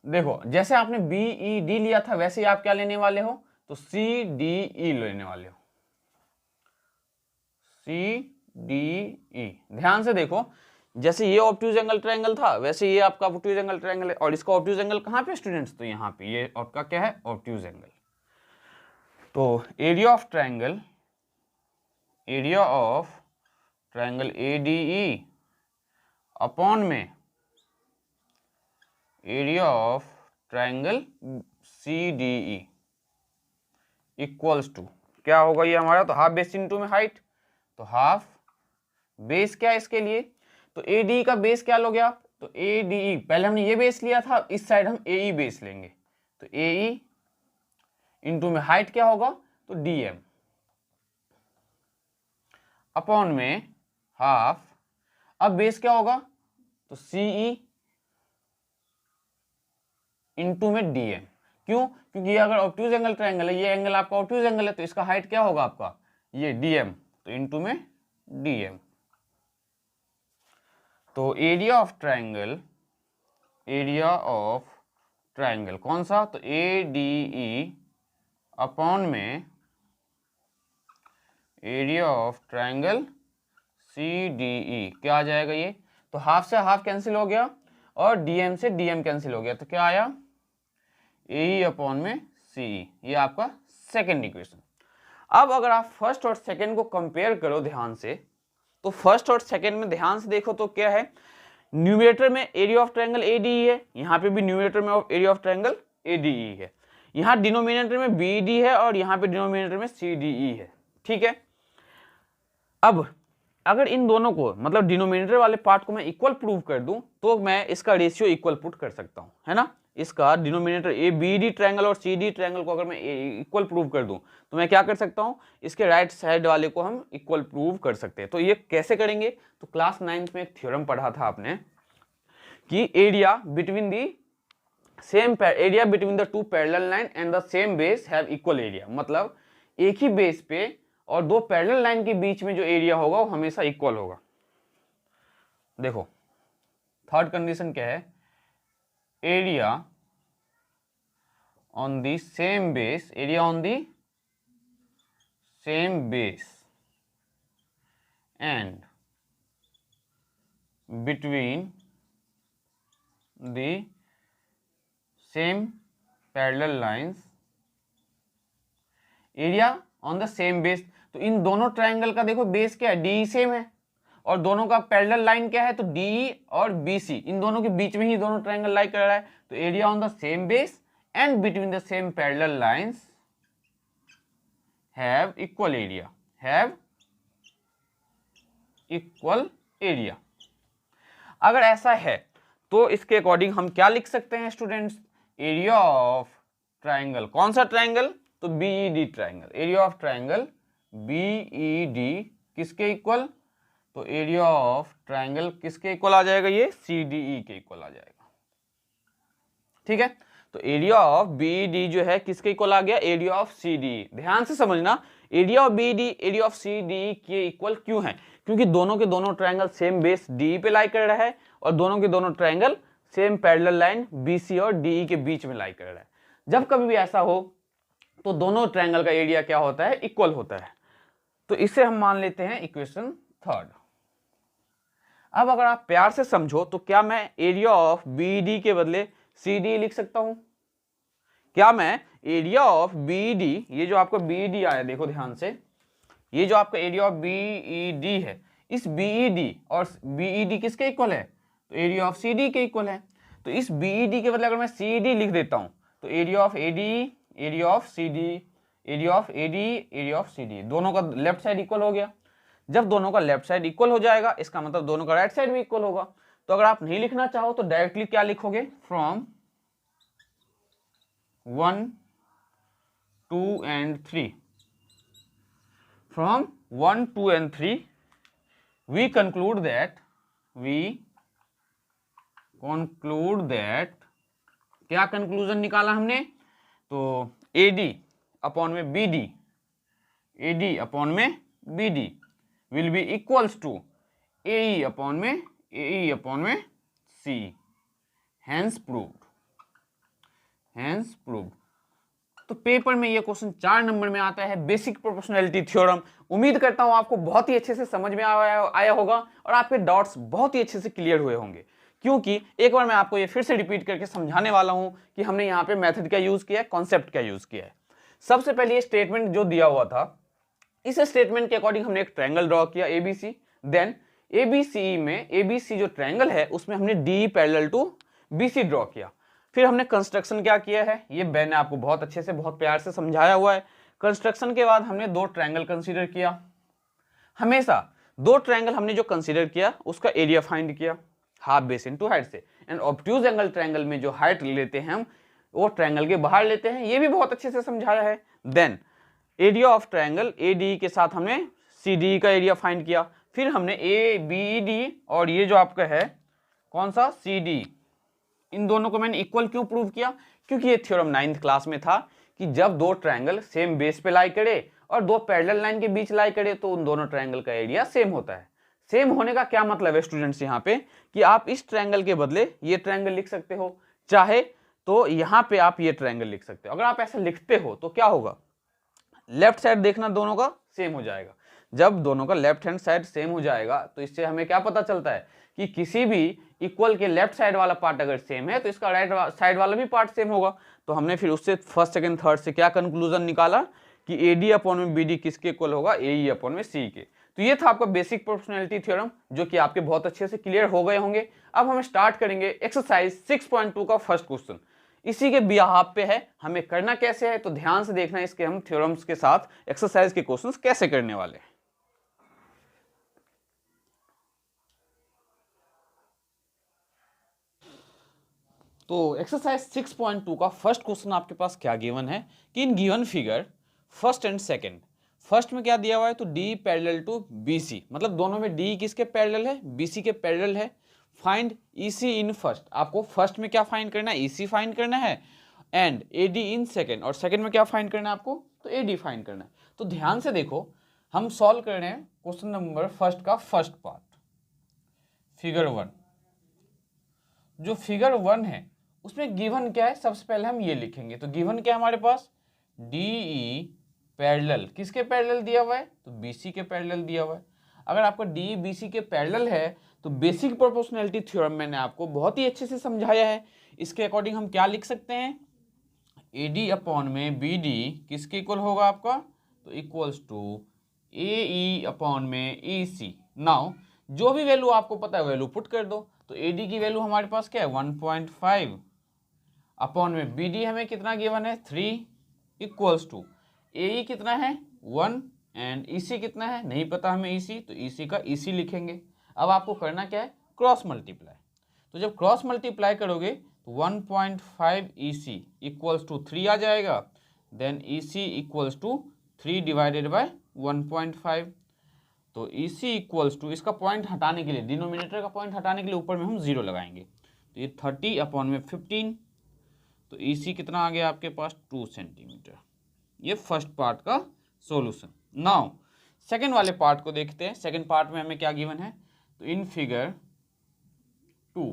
देखो जैसे आपने बी ई डी लिया था वैसे ही आप क्या लेने वाले हो, तो सी डी ई लेने वाले हो, सी डी ई। ध्यान से देखो, जैसे ये ऑब्ट्यूज एंगल ट्रायंगल था वैसे ये आपका ऑब्ट्यूज एंगल ट्रायंगल है, और इसका ऑब्ट्यूज एंगल कहाँ पे स्टूडेंट्स, तो यहाँ पे ये आपका क्या है, ऑब्ट्यूज एंगल। तो area of triangle, area of triangle A D E upon में area of triangle C D E equals to क्या होगा ये हमारा, तो हाफ बेस इनटू में हाइट, तो हाफ बेस क्या है इसके लिए, तो ए डी का बेस क्या लोगे आप, तो ए डी ई, पहले हमने ये बेस लिया था, इस साइड हम ए ई बेस लेंगे, तो ए ई इंटू में हाइट क्या होगा, तो डी एम अपॉन में हाफ, अब बेस क्या होगा, तो सी ई इंटू में डी एम। क्यों, क्योंकि ये अगर ऑब्ट्यूज एंगल ट्रायंगल है, ये एंगल आपका ऑब्ट्यूज एंगल है, तो इसका हाइट क्या होगा आपका, ये डी एम, तो इंटू में डी एम। तो area of triangle, area of triangle कौन सा, तो ए डी ई अपॉन में area of triangle C D E, क्या आ जाएगा ये, तो हाफ से हाफ कैंसिल हो गया और डीएम से डीएम कैंसिल हो गया, तो क्या आया, ए अपॉन में सी, ये आपका सेकेंड इक्वेशन। अब अगर आप फर्स्ट और सेकेंड को कंपेयर करो ध्यान से, तो फर्स्ट और सेकेंड में ध्यान से देखो तो क्या है, न्यूमरेटर में एरिया ऑफ ट्रायंगल एडीई है, यहाँ पे भी न्यूमरेटर में एरिया ऑफ ट्रायंगल एडीई है, यहाँ डिनोमिनेटर में बीडी है और यहाँ पे डिनोमिनेटर में सीडीई है, ठीक है। अब अगर इन दोनों को मतलब डिनोमिनेटर वाले पार्ट को मैं इक्वल प्रूव कर दूं तो मैं इसका रेशियो इक्वल पुट कर सकता हूं, है ना। इसका denominator A B D triangle और सी डी ट्रायंगल को अगर मैं इक्वल प्रूव कर दूं तो मैं क्या कर सकता हूं, इसके राइट साइड वाले को हम इक्वल प्रूव कर सकते हैं। तो ये कैसे करेंगे, तो क्लास 9th में एक थ्योरम पढ़ा था आपने कि area between the same area between the two parallel line and the same base have equal area, मतलब एक ही बेस पे और दो पैरेलल लाइन के बीच में जो एरिया होगा वो हमेशा इक्वल होगा। देखो थर्ड कंडीशन क्या है, area on the same base, area on the same base and between the same parallel lines, area on the same base, तो इन दोनों ट्रायंगल का देखो बेस क्या है, डी सेम है और दोनों का पैरेलल लाइन क्या है, तो डी और बीसी, इन दोनों के बीच में ही दोनों ट्रायंगल लाई कर रहा है। तो area on the same base and between the same parallel lines have equal area, have equal area. अगर ऐसा है तो इसके अकॉर्डिंग हम क्या लिख सकते हैं स्टूडेंट्स, एरिया ऑफ ट्रायंगल, कौन सा ट्रायंगल, तो B.Ed triangle, area of triangle B.Ed किसके इक्वल, तो एरिया ऑफ ट्रायंगल किसके इक्वल आ जाएगा, ये सीडीई के इक्वल आ जाएगा, ठीक है। तो एरिया ऑफ बीईडी जो है किसके इक्वल आ गया, एरिया ऑफ सीडीई। ध्यान से समझना, area of B.Ed area of CDE के इक्वल क्यों है, क्योंकि दोनों के दोनों ट्रायंगल सेम बेस डी पे लाई कर रहा है और दोनों के दोनों triangle same parallel line BC और डीई के बीच में लाई कर रहा है। जब कभी भी ऐसा हो तो दोनों ट्रायंगल का एरिया क्या होता है, इक्वल होता है। तो इसे हम मान लेते हैं इक्वेशन थर्ड। अब अगर आप प्यार से समझो तो क्या मैं एरिया ऑफ बीडी के बदले सीडी लिख सकता हूं, क्या मैं एरिया ऑफ बीडी, ये जो आपका बीडी आया देखो ध्यान से, ये जो आपका एरिया ऑफ बीईडी है, इस बीईडी और बीईडी किसके इक्वल है, तो एरिया ऑफ सीडी के इक्वल है। तो इस बीईडी के बदले अगर मैं सीडी लिख देता हूं तो area of AD, area of CD, area of AD, area of CD, दोनों का लेफ्ट साइड इक्वल हो गया। जब दोनों का लेफ्ट साइड इक्वल हो जाएगा इसका मतलब दोनों का राइट साइड भी इक्वल होगा। तो अगर आप नहीं लिखना चाहो तो डायरेक्टली क्या लिखोगे, from 1, 2 and 3, from 1, 2 and 3 we conclude that क्या कंक्लूजन निकाला हमने? तो AD अपॉन में BD, AD अपॉन में BD will be equals to AE upon में C। Hence proved, hence proved. तो पेपर में ये क्वेश्चन 4 नंबर में आता है, बेसिक प्रोपोर्शनैलिटी थ्योरम। उम्मीद करता हूं आपको बहुत ही अच्छे से समझ में आया होगा और आपके डाउट्स बहुत ही अच्छे से क्लियर हुए होंगे, क्योंकि एक बार मैं आपको ये फिर से रिपीट करके समझाने वाला हूं कि हमने यहाँ पे मेथड क्या यूज किया है, कॉन्सेप्ट क्या यूज किया है। सबसे पहले ये स्टेटमेंट जो दिया हुआ था, इस स्टेटमेंट के अकॉर्डिंग हमने एक ट्रायंगल ड्रॉ किया ABC। देन ABC में ABC जो ट्रायंगल है उसमें हमने DE parallel to BC draw किया। फिर हमने कंस्ट्रक्शन क्या किया है, ये मैंने ने आपको बहुत अच्छे से बहुत प्यार से समझाया हुआ है। कंस्ट्रक्शन के बाद हमने 2 ट्रायंगल कंसीडर किया। हमेशा 2 ट्रायंगल हमने जो कंसीडर किया उसका एरिया फाइंड किया हाफ बेस इनटू हाइट से। एंड ऑब्ट्यूज एंगल ट्रायंगल में जो हाइट लेते हैं हम वो ट्रायंगल के बाहर लेते हैं, ये भी बहुत अच्छे से समझाया है। Then area of triangle ADE के साथ हमने CDE का एरिया फाइंड किया। फिर हमने ABD और ये जो आपका है कौन सा CD, इन दोनों को मैंने इक्वल क्यों प्रूव किया, क्योंकि ये थ्योरम 9th क्लास में था कि जब 2 ट्रायंगल सेम बेस पे लाई करे और 2 पैरेलल लाइन के बीच लाई करे तो उन दोनों ट्रायंगल का एरिया सेम होता है। सेम होने का क्या मतलब है स्टूडेंट्स यहाँ पे, कि आप इस ट्रायंगल के बदले ये ट्रायंगल लिख सकते हो, चाहे तो यहाँ पे आप ये ट्रायंगल लिख सकते हो। अगर आप ऐसा लिखते हो तो क्या होगा, लेफ्ट साइड देखना दोनों का सेम हो जाएगा। जब दोनों का लेफ्ट हैंड साइड सेम हो जाएगा तो इससे हमें क्या पता चलता है कि किसी भी इक्वल के लेफ्ट साइड वाला पार्ट अगर सेम है तो इसका राइट साइड वाला भी पार्ट सेम होगा। तो हमने फिर उससे फर्स्ट सेकंड थर्ड से क्या कंक्लूजन निकाला कि AD अपॉन में BD किसके इक्वल होगा, AE अपॉन में C के। तो ये था आपका बेसिक प्रोपोर्शनैलिटी थ्योरम जो कि आपके बहुत अच्छे से क्लियर हो गए होंगे। अब हम स्टार्ट करेंगे एक्सरसाइज 6.2 का फर्स्ट क्वेश्चन। इसी के बिहाफ पे है, हमें करना कैसे है तो ध्यान से देखना इसके हम थ्योरम्स के साथ एक्सरसाइज के क्वेश्चंस कैसे करने वाले हैं। तो एक्सरसाइज 6.2 का फर्स्ट क्वेश्चन आपके पास क्या गिवन है कि इन given figure first and second, first में क्या दिया हुआ है तो D पैरेलल टू BC, मतलब दोनों में D किसके पैरेलल है, BC के पैरेलल है। फाइंड EC इन फर्स्ट, आपको फर्स्ट में क्या फाइंड करना है, EC फाइंड करना है। एंड AD इन सेकंड, और सेकंड में क्या फाइंड करना है आपको, तो AD फाइंड करना है। तो ध्यान से देखो, हम सॉल्व कर रहे हैं क्वेश्चन नंबर फर्स्ट का फर्स्ट पार्ट, फिगर 1। जो फिगर 1 है उसमें गिवन क्या है, सबसे पहले हम ये लिखेंगे। तो गिवन क्या है हमारे पास, DE पैरेलल, किसके पैरेलल दिया हुआ है, तो BC के पैरेलल दिया हुआ है। अगर आपका DE BC के पैरेलल है तो बेसिक प्रोपोर्शनैलिटी थ्योरम मैंने आपको बहुत ही अच्छे से समझाया है। इसके अकॉर्डिंग हम क्या लिख सकते हैं, AD अपॉन में BD किसके इक्वल होगा आपका, तो इक्वल्स टू AE अपॉन में EC। नाउ जो भी वैल्यू आपको पता है वैल्यू पुट कर दो। तो AD की वैल्यू हमारे पास क्या है 1.5 अपॉन में BD हमें कितना गिवन है 3 इक्वल्स टू AE कितना है 1 एंड EC कितना है नहीं पता हमें EC, तो EC का EC लिखेंगे। अब आपको करना क्या है, क्रॉस मल्टीप्लाई। तो जब क्रॉस मल्टीप्लाई करोगे तो 1.5 EC इक्वल्स टू 3 आ जाएगा। Then EC equals to 3 divided by 1.5। तो EC इक्वल्स टू, इसका पॉइंट हटाने के लिए, डिनोमिनेटर का पॉइंट हटाने के लिए ऊपर में हम 0 लगाएंगे। तो ये 30 अपॉन में 15, तो EC कितना आ गया आपके पास 2 सेंटीमीटर। ये फर्स्ट पार्ट का सॉल्यूशन। नाउ सेकंड वाले पार्ट को देखते हैं। सेकंड पार्ट में हमें क्या गिवन है, तो इन फिगर 2,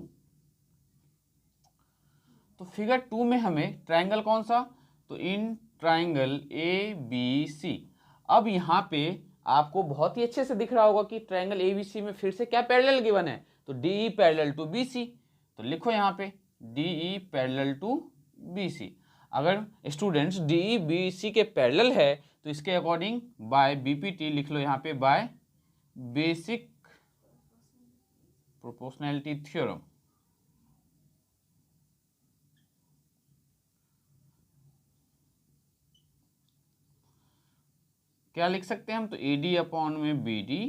तो फिगर 2 में हमें ट्रायंगल कौन सा, तो इन ट्रायंगल ABC। अब यहाँ पे आपको बहुत ही अच्छे से दिख रहा होगा कि ट्रायंगल ABC में फिर से क्या पैरेलल गिवन है, तो DE पैरेलल टू BC। तो लिखो यहाँ पे DE पैरेलल टू BC। अगर स्टूडेंट्स DE BC के पैरेलल है तो इसके अकॉर्डिंग बाय BPT लिख लो यहाँ पे, बाय बेसिक प्रोपोर्शनैलिटी थ्योरम। क्या लिख सकते हैं हम, तो AD अपॉन में BD,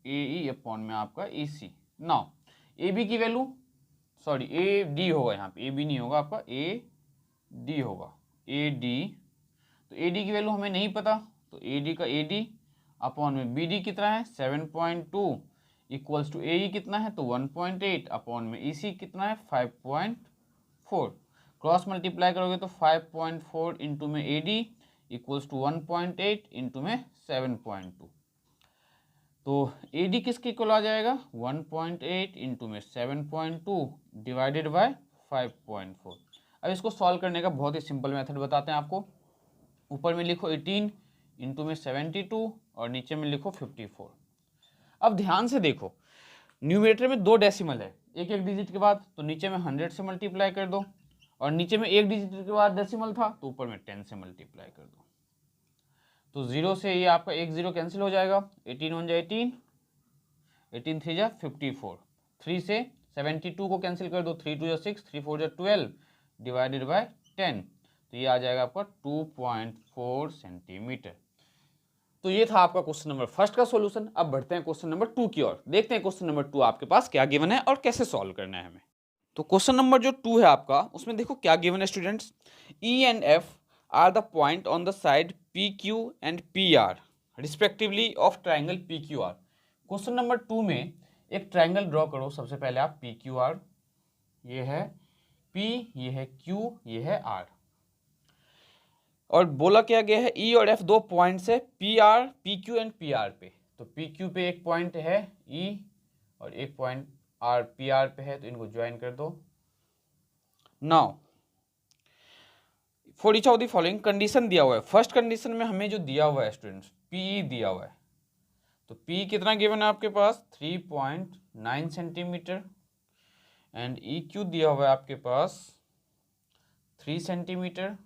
AE अपॉन में आपका EC। नाउ AB की वैल्यू, सॉरी AD होगा यहाँ पे, AB नहीं होगा आपका, AD होगा, AD। तो AD की वैल्यू हमें नहीं पता, तो AD का AD अपॉन में BD कितना है 7.2 इक्वल्स टू ए कितना है तो 1.8 अपॉन में EC कितना है 5.4, क्रॉस मल्टीप्लाई करोगे तो 5.4 इंटू में AD इक्वल्स टू 1.8 इंटू में 7.2, तो AD किसके इक्वल आ जाएगा 1.8 इंटू में 7.2 डिवाइडेड बाय 5.4। अब इसको सॉल्व करने का बहुत ही सिंपल मेथड बताते हैं आपको। ऊपर में लिखो 18 इंटू में 72 और नीचे में लिखो 54। अब ध्यान से देखो, न्यूमरेटर में 2 डेसिमल है, एक एक डिजिट के बाद, तो नीचे में 100 से मल्टीप्लाई कर दो, और नीचे में एक डिजिट के बाद डेसिमल था तो ऊपर में 10 से मल्टीप्लाई कर दो। तो 0 से ये आपका 1 0 कैंसिल हो जाएगा, 18 1 जा 18, 18 3 जा 54, 3 से 72 को कैंसिल कर दो, 3 2 जा 6, 3 4 जा 12 डिवाइडेड बाय 10, तो ये आ जाएगा आपका 2.4 सेंटीमीटर। तो ये था आपका क्वेश्चन नंबर फर्स्ट का सॉल्यूशन। अब बढ़ते हैं क्वेश्चन नंबर 2 की ओर, देखते हैं क्वेश्चन नंबर 2 आपके पास क्या गिवन है और कैसे सॉल्व करना है हमें। तो क्वेश्चन नंबर जो 2 है आपका, उसमें देखो क्या गिवन है students, E and F are the point on the side PQ and PR respectively of triangle PQR। Question number 2 में एक ट्राइंगल ड्रॉ करो। सबसे पहले आप PQR, ये है P, ये है Q, ये है R, और बोला क्या गया है E और F 2 पॉइंट्स है PR, PQ एंड PR पे। तो PQ पे एक पॉइंट है E और एक पॉइंट R PR पे है, तो इनको ज्वाइन कर दो। Now for each of the following condition दिया हुआ है। फर्स्ट कंडीशन में हमें जो दिया हुआ है स्टूडेंट्स, PE दिया हुआ है, तो P कितना गिवन है आपके पास 3.9 सेंटीमीटर, एंड EQ दिया हुआ है आपके पास 3 सेंटीमीटर,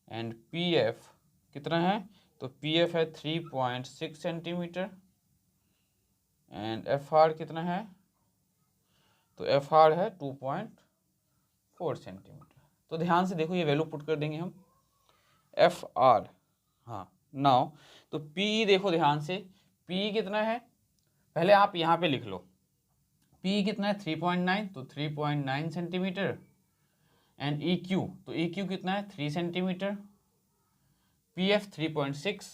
एंड PF कितना है तो PF है 3.6 सेंटीमीटर, एंड FR कितना है तो FR है 2.4 सेंटीमीटर। तो ध्यान से देखो, ये वैल्यू पुट कर देंगे हम FR। हाँ नाउ तो PE देखो ध्यान से, PE कितना है, पहले आप यहाँ पे लिख लो, PE कितना है 3.9, तो 3.9 सेंटीमीटर, एंड EQ, तो EQ कितना है 3 सेंटीमीटर, PF 3.6,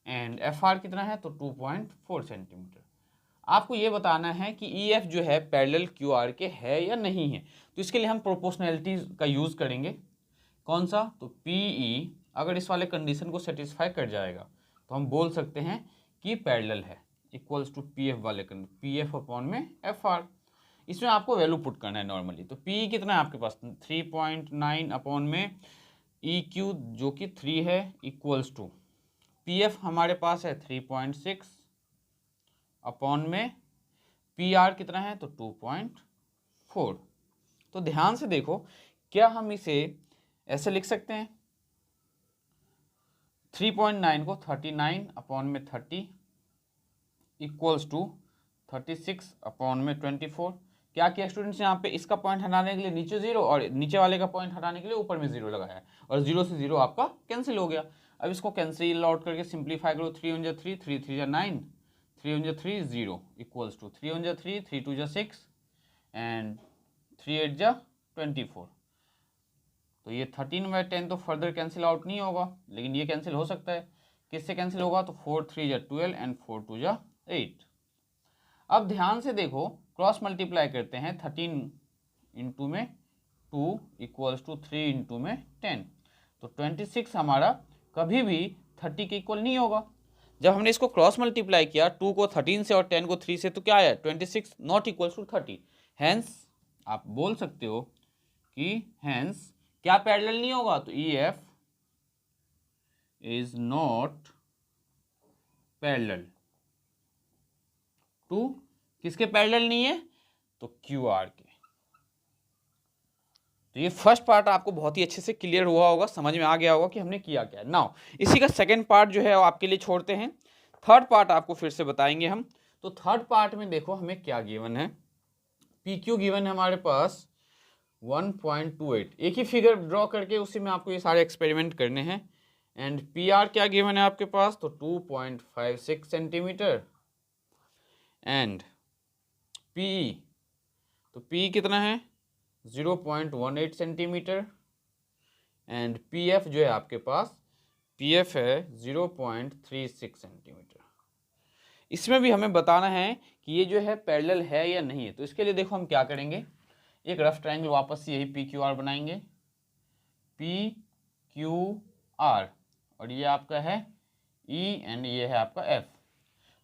एंड FR कितना है तो 2.4 सेंटीमीटर। आपको ये बताना है कि EF जो है पैरेलल QR के है या नहीं है, तो इसके लिए हम प्रोपोर्शनैलिटी का यूज़ करेंगे। कौन सा, तो PE अगर इस वाले कंडीशन को सेटिस्फाई कर जाएगा तो हम बोल सकते हैं कि पैरेलल है, इक्वल्स टू PF वाले PF अपॉन में FR। इसमें आपको वैल्यू पुट करना है नॉर्मली। तो PE कितना है आपके पास 3.9 अपॉन में EQ जो कि 3 है, इक्वल्स टू PF हमारे पास है 3.6 अपॉन में PR कितना है तो 2.4। तो ध्यान से देखो, क्या हम इसे ऐसे लिख सकते हैं, 3.9 को 39 अपॉन में 30 इक्वल्स टू 36 अपॉन में 24। क्या किया स्टूडेंट्स, यहाँ पे इसका पॉइंट हटाने के लिए नीचे 0 और नीचे वाले का पॉइंट हटाने के लिए ऊपर में 0 लगाया है, और 0 से 0 आपका कैंसिल हो गया। अब इसको कैंसिल आउट करके सिंप्लीफाई करो, 3 1 जा 3, 3 3 जा 9, 3 1 जा 3 0 इक्वल्स टू 3 1 जा 3, 3 2 जा 6 एंड 3 8 जा 24। तो ये 13/10 तो फर्दर कैंसिल आउट नहीं होगा, लेकिन ये कैंसिल हो सकता है। किससे कैंसिल होगा, तो 4 3 जा 12 एंड 4 2 जा 8। अब ध्यान से देखो, क्रॉस मल्टीप्लाई करते हैं, 13 इंटू में 2 इक्वल्स टू 3 इंटू में 10, तो 26 हमारा कभी भी 30 के इक्वल नहीं होगा। जब हमने इसको क्रॉस मल्टीप्लाई किया 2 को 13 से और 10 को 3 से, तो क्या आया 26 नॉट इक्वल्स टू 30। हैंस आप बोल सकते हो कि हैंस क्या पैरेलल नहीं होगा, तो EF is not parallel to, किसके पैरेलल नहीं है तो QR के। तो ये फर्स्ट पार्ट आपको बहुत ही अच्छे से क्लियर हुआ होगा, समझ में आ गया होगा कि हमने किया क्या। नाउ इसी का सेकंड पार्ट जो है वो आपके लिए छोड़ते हैं, थर्ड पार्ट आपको फिर से बताएंगे हम। तो थर्ड पार्ट में देखो हमें क्या गिवन है, PQ गिवन है हमारे पास 1.28, एक ही फिगर ड्रॉ करके उसी में आपको ये सारे एक्सपेरिमेंट करने हैं। एंड PR क्या गिवन है आपके पास, तो 2.56 सेंटीमीटर, एंड PE, तो PE कितना है 0.18 सेंटीमीटर, एंड PF जो है आपके पास PF है 0.36 सेंटीमीटर। इसमें भी हमें बताना है कि ये जो है पैरेलल है या नहीं है। तो इसके लिए देखो हम क्या करेंगे, एक रफ ट्रायंगल वापस से यही पी क्यू आर बनाएंगे, पी क्यू आर, और ये आपका है ई एंड ये है आपका एफ।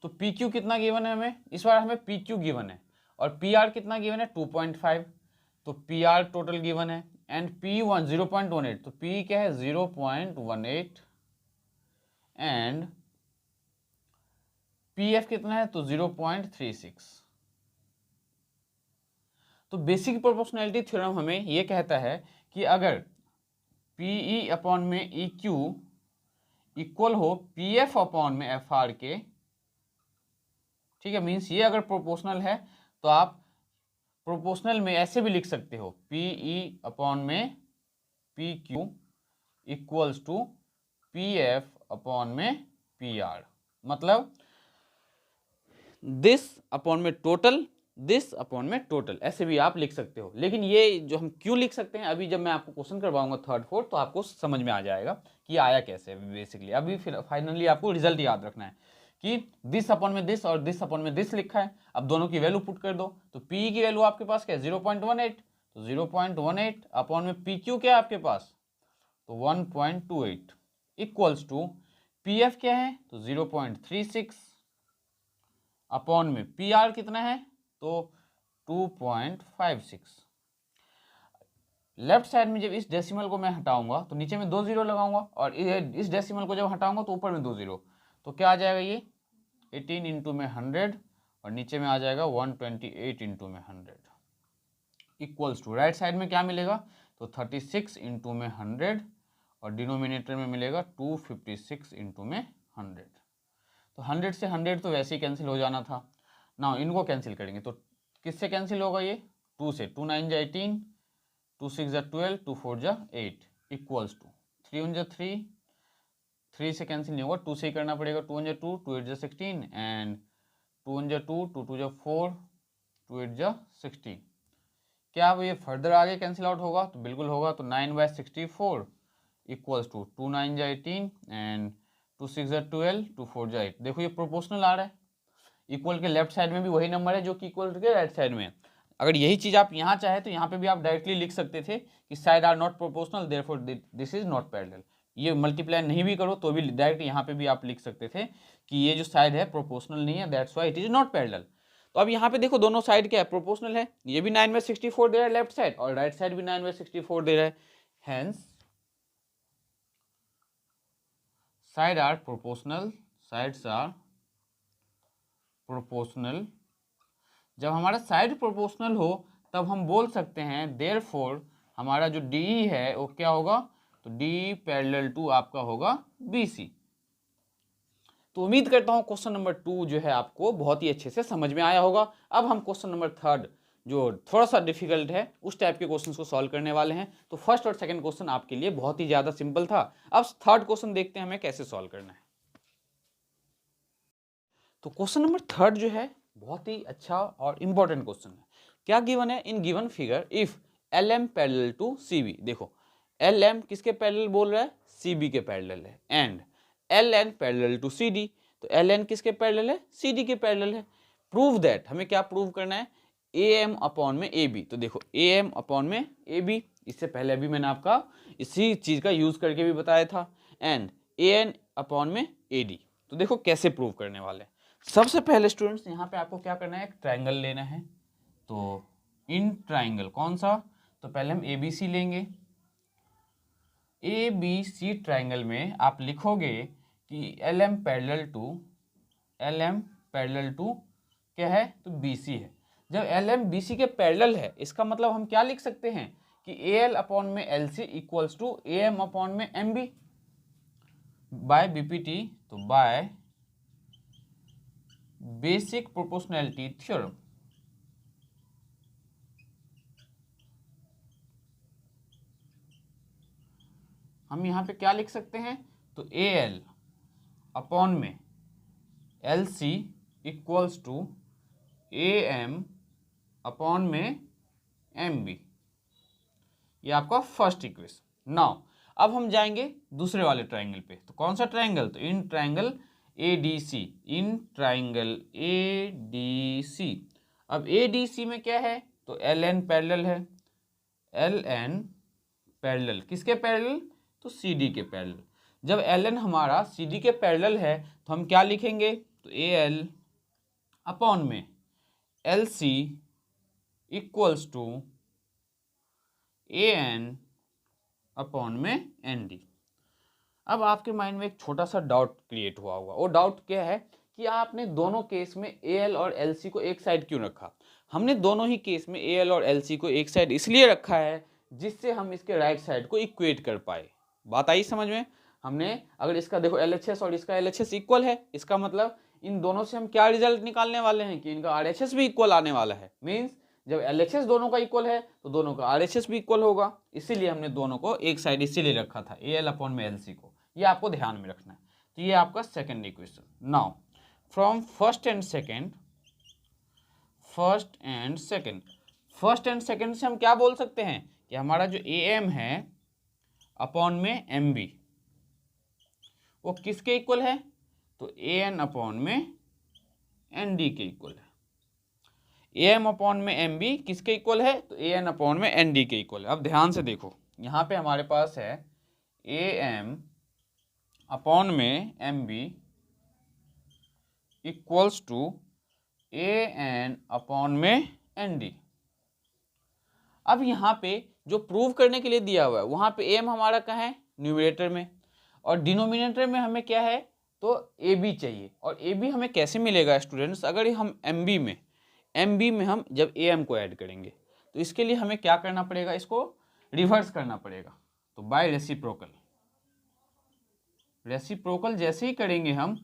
तो पी क्यू कितना गिवन है हमें, इस बार हमें पी क्यू गिवन है, और पी आर कितना गिवन है 2.5, तो पी आर टोटल गिवन है, एंड पी वन 0.18, तो पी क्या है 0.18, एंड पी एफ कितना है तो 0.36। तो बेसिक प्रोपोर्शनैलिटी थ्योरम हमें ये कहता है कि अगर पी ई अपॉन में ई क्यू इक्वल हो पी एफ अपॉन में एफ आर के, ठीक है, मीन्स ये अगर प्रोपोर्शनल है तो आप प्रोपोर्शनल में ऐसे भी लिख सकते हो, पी ई अपॉन में P Q equals to P F upon में पी आर, मतलब दिस अपॉन में टोटल, दिस अपॉन में टोटल, ऐसे भी आप लिख सकते हो। लेकिन ये जो हम क्यों लिख सकते हैं, अभी जब मैं आपको क्वेश्चन करवाऊंगा थर्ड फोर्थ तो आपको समझ में आ जाएगा कि आया कैसे है बेसिकली। अभी फिर फाइनली आपको रिजल्ट याद रखना है कि दिस अपॉन में दिस और दिस अपॉन में दिस लिखा है। अब दोनों की वैल्यू पुट कर दो, तो पी की वैल्यू आपके पास क्या है 0.18, तो 0.18 अपॉन में पी क्यू क्या है आपके पास तो 1.28 इक्वल्स टू पी एफ क्या है तो 0.36 अपॉन में पी आर कितना है तो 2.56। लेफ्ट साइड में जब इस डेसिमल को मैं हटाऊंगा तो नीचे में 2 जीरो लगाऊंगा, और इस डेसिमल को जब हटाऊंगा तो ऊपर में 2 जीरो, तो क्या आ जाएगा ये 18 इंटू में 100, और नीचे में आ जाएगा 128 इंटू में 100 इक्वल्स टू राइट साइड में क्या मिलेगा तो 36 इंटू में 100, और डिनोमिनेटर में मिलेगा 256 इंटू में 100। तो 100 से 100 तो वैसे ही कैंसिल हो जाना था ना, इनको कैंसिल करेंगे तो किससे कैंसिल होगा ये 2 से, 2 9 जा 18, 2 6 जा 12, 2 4 जा 8 इक्वल्स टू 3 1 जा 3, 3 से कैंसिल नहीं होगा, 2 से ही करना पड़ेगा, 2 1 जा 2, 2 8 जा 16, एंड 2 1 जा 2, 2 2 जा 4, 2 8 जा 16। क्या अब ये फर्दर आगे कैंसिल आउट होगा तो बिल्कुल होगा, तो 9/64 इक्वल्स टू 2 9 जा 18 एंड 2 6 जा 12, 2 4 जा 8। देखो ये प्रोपोर्शनल आ रहा है, इक्वल के लेफ्ट साइड में भी वही नंबर है जो कि इक्वल के राइट साइड में है। अगर यही चीज आप यहाँ चाहे तो यहाँ पे भी आप डायरेक्टली लिख सकते थे कि side are not proportional therefore this is not parallel. ये मल्टीप्लाई नहीं भी करो तो भी डायरेक्ट यहाँ पे भी आप लिख सकते थे कि ये जो साइड है प्रोपोर्शनल नहीं है, that's why it is not parallel. तो अब यहाँ पे देखो दोनों साइड क्या है प्रोपोर्शनल है, ये भी 9/64 दे रहा है लेफ्ट साइड और राइट साइड भी 9/64 दे रहा है, hence side are proportional, sides are proportional. जब हमारा साइड प्रोपोर्शनल हो तब हम बोल सकते हैं देयरफॉर हमारा जो डी है वो क्या होगा तो डी पैरेलल टू आपका होगा बीसी। तो उम्मीद करता हूं क्वेश्चन नंबर 2 जो है आपको बहुत ही अच्छे से समझ में आया होगा। अब हम क्वेश्चन नंबर 3 जो थोड़ा सा डिफिकल्ट है उस टाइप के क्वेश्चंस को सॉल्व करने वाले हैं। तो फर्स्ट और सेकंड क्वेश्चन आपके लिए बहुत ही ज्यादा सिंपल था। अब थर्ड क्वेश्चन देखते हैं हमें कैसे सॉल्व करना है। तो क्वेश्चन नंबर 3 जो है बहुत ही अच्छा और इंपॉर्टेंट क्वेश्चन है। क्या गिवन है, in given figure if L M parallel to C B, देखो एल एम किसके पैरेलल बोल रहा है सी बी के पैरेलल है, and L N parallel to C D, तो एल एन किसके पैरेलल है सी डी के पैरेलल है। प्रूव दैट, हमें क्या प्रूव करना है ए एम अपॉन में ए बी। तो देखो ए एम अपॉन में ए बी, इससे पहले अभी मैंने आपका इसी चीज का यूज करके भी बताया था, एंड ए एन अपॉन में ए डी। तो देखो कैसे प्रूव करने वाले हैं। सबसे पहले स्टूडेंट्स यहाँ पे आपको क्या करना है एक ट्रायंगल लेना है। तो इन ट्रायंगल कौन सा, तो पहले हम ए बी सी लेंगे। ए बी सी ट्रायंगल में आप लिखोगे कि एल एम पैरेलल टू क्या है तो बी सी है। जब एल एम बी सी के पैरेलल है इसका मतलब हम क्या लिख सकते हैं कि ए एल अपॉन में L C equals to A M upon में एम बी बाय बीपीटी, तो बाय बेसिक प्रोपोर्शनैलिटी थ्योरम। हम यहां पे क्या लिख सकते हैं तो ए एल अपॉन में L C equals to A M upon में एम बी, ये आपका फर्स्ट इक्वेशन। नाउ अब हम जाएंगे दूसरे वाले ट्रायंगल पे। तो कौन सा ट्रायंगल, तो in triangle ADC, in triangle ADC। अब ADC में क्या है, तो LN पैरेलल है, LN पैरेलल किसके पैरेलल, तो CD के पैरेलल। जब LN हमारा CD के पैरेलल है तो हम क्या लिखेंगे, तो AL अपॉन में LC equals to AN upon में ND। अब आपके माइंड में एक छोटा सा डाउट क्रिएट हुआ होगा, वो डाउट क्या है कि आपने दोनों केस में AL और LC को एक साइड क्यों रखा। हमने दोनों ही केस में AL और LC को एक साइड इसलिए रखा है जिससे हम इसके राइट साइड को इक्वेट कर पाए। बात आई समझ में। हमने अगर इसका देखो LHS और इसका LHS इक्वल है, इसका मतलब इन दोनों से हम क्या रिजल्ट निकालने वाले हैं कि इनका RHS भी इक्वल आने वाला है। मीन्स जब LHS दोनों का इक्वल है तो दोनों का RHS भी इक्वल होगा, इसीलिए हमने दोनों को एक साइड इसीलिए रखा था AL अपॉन में LC को। ये आपको ध्यान में रखना है। तो ये आपका second equation. Now from first and second से हम क्या बोल सकते हैं कि हमारा जो AM है अपॉन में MB वो किसके इक्वल है, तो AN अपॉन में ND के इक्वल है। AM अपॉन में MB किसके इक्वल है, तो AN अपॉन में ND के इक्वल है। अब ध्यान से देखो, यहाँ पे हमारे पास है AM अपॉन में MB equals to AN upon में ND। अब यहाँ पे जो प्रूव करने के लिए दिया हुआ है वहाँ पे AM हमारा कहाँ है, न्यूमरेटर में, और डिनोमिनेटर में हमें क्या है, तो AB चाहिए। और AB हमें कैसे मिलेगा स्टूडेंट्स, अगर हम MB में हम जब AM को ऐड करेंगे तो इसके लिए हमें क्या करना पड़ेगा, इसको रिवर्स करना पड़ेगा। तो बाय रेसिप्रोकल जैसे ही करेंगे हम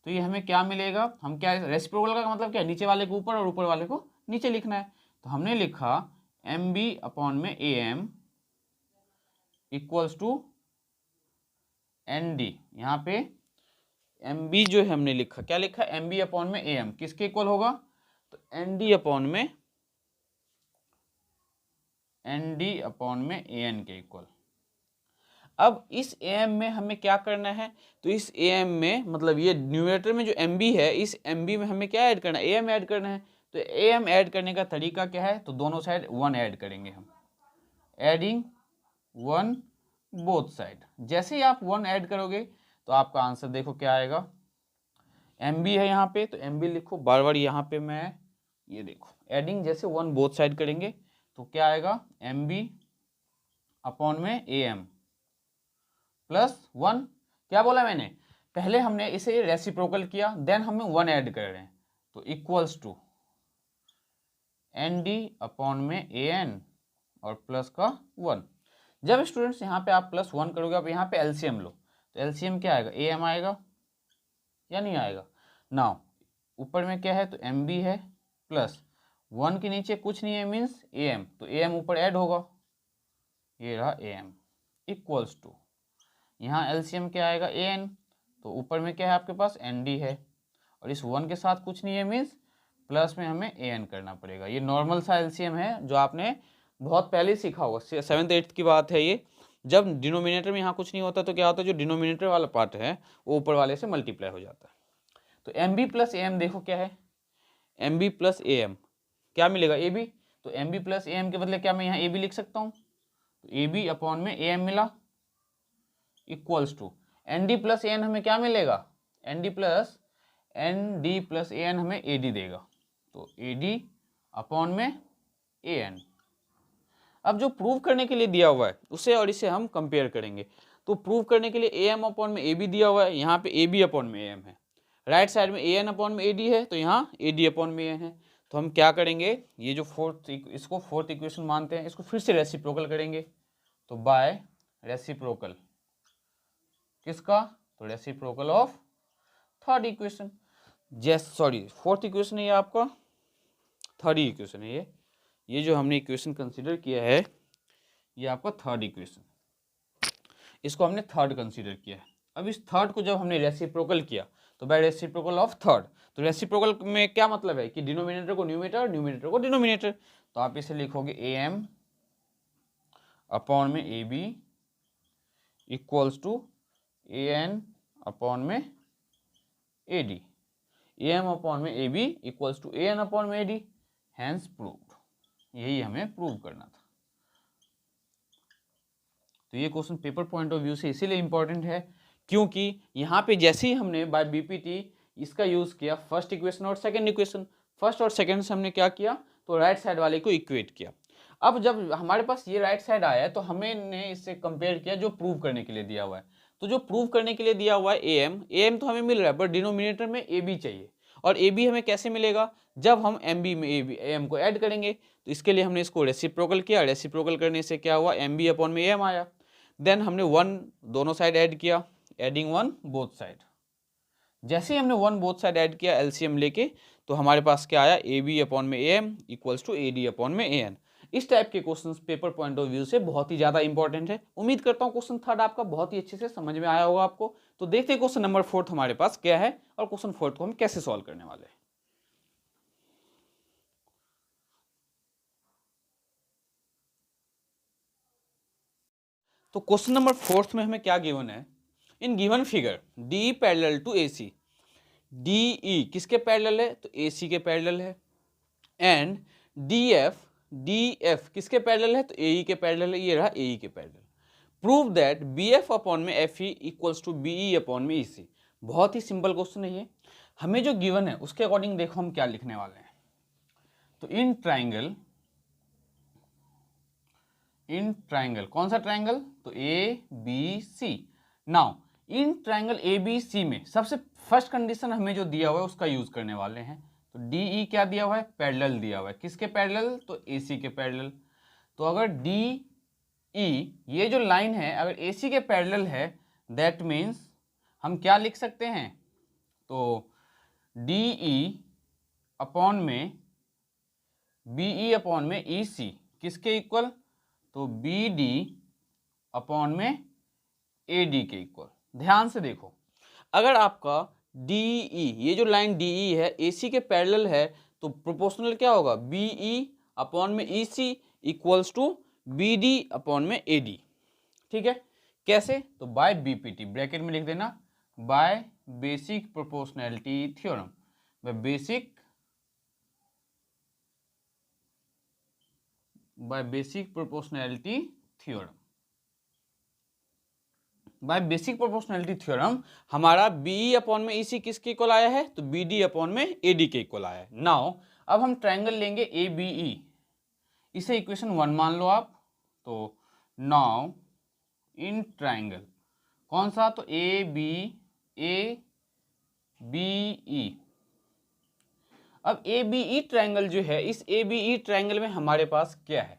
तो ये हमें क्या मिलेगा, हम क्या, रेसिप्रोकल का मतलब क्या है, नीचे वाले को ऊपर और ऊपर वाले को नीचे लिखना है। तो हमने लिखा MB अपॉन में AM इक्वल्स टू ND। यहाँ पे MB जो है हमने लिखा, क्या लिखा, MB अपॉन में AM किसके इक्वल होगा, तो ND अपॉन में AN के इक्वल। अब इस AM में हमें क्या करना है, तो इस AM में मतलब ये न्यूमरेटर में जो MB है, इस MB में हमें क्या ऐड करना है, AM ऐड करना है। तो AM ऐड करने का तरीका क्या है, तो दोनों साइड 1 ऐड करेंगे हम, एडिंग 1 बोथ साइड। जैसे ही आप 1 ऐड करोगे तो आपका आंसर देखो क्या आएगा, MB है यहाँ पे तो MB लिखो, बार बार यहाँ पे मैं ये देखो एडिंग जैसे 1 बोथ साइड करेंगे तो क्या आएगा, MB अपॉन में AM प्लस 1। क्या बोला मैंने, पहले हमने इसे रेसिप्रोकल किया, देन हमें 1 ऐड कर रहे हैं, तो इक्वल्स टू ND अपॉन में AN और प्लस का 1। जब स्टूडेंट्स यहाँ पे आप प्लस 1 करोगे, आप यहाँ पे LCM लो, तो LCM क्या आएगा, AM आएगा या नहीं आएगा। नाउ ऊपर में क्या है, तो MB है प्लस 1 के नीचे कुछ नहीं है मीन्स AM, तो AM ऊपर ऐड होगा, ये रहा AM इक्वल्स टू, यहाँ LCM क्या आएगा, AN, तो ऊपर में क्या है आपके पास ND है, और इस 1 के साथ कुछ नहीं है मीन्स प्लस में हमें AN करना पड़ेगा। ये नॉर्मल सा LCM है जो आपने बहुत पहले सीखा होगा, 7th 8th की बात है ये। जब डिनोमिनेटर में यहाँ कुछ नहीं होता तो क्या होता है, जो डिनोमिनेटर वाला पार्ट है वो ऊपर वाले से मल्टीप्लाई हो जाता है। तो MB प्लस AM देखो क्या है, MB प्लस AM क्या मिलेगा, AB। तो MB प्लस AM के बदले क्या मैं यहाँ AB लिख सकता हूँ, तो AB अपॉन में AM मिला equals to ND plus AN हमें क्या मिलेगा, ND प्लस AN हमें AD देगा, तो AD अपॉन में AN। अब जो प्रूव करने के लिए दिया हुआ है उसे और इसे हम कंपेयर करेंगे। तो प्रूव करने के लिए AM अपॉन में AB दिया हुआ है, यहाँ पे AB अपॉन में AM है, राइट साइड में AN अपॉन में AD है, तो यहाँ AD अपॉन में AN है। तो हम क्या करेंगे, ये जो इसको फोर्थ इक्वेशन मानते हैं, इसको फिर से रेसिप्रोकल करेंगे। तो बाय रेसिप्रोकल किसका, तो reciprocal of third equation, fourth equation है ये आपका, थर्ड इक्वेशन है ये जो हमने इक्वेशन कंसीडर किया है ये आपका थर्ड इक्वेशन, इसको हमने थर्ड कंसीडर किया है। अब इस थर्ड को जब हमने रेसिप्रोकल किया तो बाय रेसिप्रोकल ऑफ थर्ड, तो रेसिप्रोकल में क्या मतलब है कि डिनोमिनेटर को न्यूमरेटर, न्यूमरेटर को डिनोमिनेटर। तो आप इसे लिखोगे AM अपॉन में AB equals to AN upon में AD, AM अपॉन में AB equals to AN upon में AD, हैंस प्रूव्ड। यही हमें प्रूव करना था। तो ये question paper point of view से इसीलिए इंपॉर्टेंट है क्योंकि यहाँ पे जैसे ही हमने बाय बीपीटी इसका यूज किया फर्स्ट इक्वेशन और सेकंड इक्वेशन, फर्स्ट और सेकंड से हमने क्या किया, तो राइट साइड वाले को इक्वेट किया। अब जब हमारे पास ये राइट साइड आया है तो हमने इससे कंपेयर किया जो प्रूव करने के लिए दिया हुआ है। तो जो प्रूव करने के लिए दिया हुआ है AM तो हमें मिल रहा है, बट डिनोमिनेटर में AB चाहिए। और AB हमें कैसे मिलेगा, जब हम MB में AM को ऐड करेंगे। तो इसके लिए हमने इसको रेसिप्रोकल किया, रेसिप्रोकल करने से क्या हुआ, MB अपॉन में AM आया। देन हमने 1 दोनों साइड ऐड किया, एडिंग 1 बोथ साइड। जैसे ही हमने 1 बोथ साइड ऐड किया एलसीएम लेके, तो हमारे पास क्या आया, AB अपॉन में AM equals to AD upon में AN। इस टाइप के questions paper point of view से बहुत ही ज्यादा इंपॉर्टेंट है। उम्मीद करता हूँ क्वेश्चन थर्ड आपका बहुत ही अच्छे से समझ में आया होगा आपको। तो देखते हैं क्वेश्चन नंबर 4 हमारे पास क्या है और क्वेश्चन 4 को हम कैसे सॉल्व करने वाले हैं। तो क्वेश्चन नंबर 4 में हमें क्या गिवन है, in given figure DE parallel to AC, DE किसके पैरेलल है, तो AC के पैरेलल है। एंड DF किसके पैरेलल है, तो AE के पैरेलल है। ये रहा AE के parallel. Prove that BF upon में FE equals to BE upon में EC। बहुत ही सिंपल क्वेश्चन है ये। हमें जो गिवन है उसके अकॉर्डिंग देखो हम क्या लिखने वाले हैं। तो इन ट्राइंगल कौन सा ट्राइंगल, तो ABC। Now in triangle ABC में सबसे फर्स्ट कंडीशन हमें जो दिया हुआ है उसका यूज करने वाले हैं। तो DE क्या दिया हुआ है, पैरेलल दिया हुआ है। किसके पैरेलल, तो AC के पैरेलल। तो अगर DE ये जो लाइन है अगर AC के पैरेलल है, दैट मीन्स हम क्या लिख सकते हैं, तो DE अपॉन में BE अपॉन में EC किसके इक्वल, तो BD अपॉन में AD के इक्वल। ध्यान से देखो, अगर आपका DE ये जो लाइन DE है AC के पैरेलल है, तो प्रोपोर्शनल क्या होगा, BE अपॉन में EC equals to BD upon में AD। ठीक है, कैसे, तो बाय BPT ब्रैकेट में लिख देना, by basic proportionality theorem, by basic proportionality theorem. By basic proportionality theorem हमारा BE अपॉन में EC किसके इक्वल आया है, तो BD अपॉन में AD के इक्वल आया है। नाउ अब हम ट्रायंगल लेंगे ABE, इसे इक्वेशन 1 मान लो आप। तो नाउ इन ट्रायंगल कौन सा, तो ABE। अब ABE ट्रायंगल जो है, इस ABE ट्रायंगल में हमारे पास क्या है,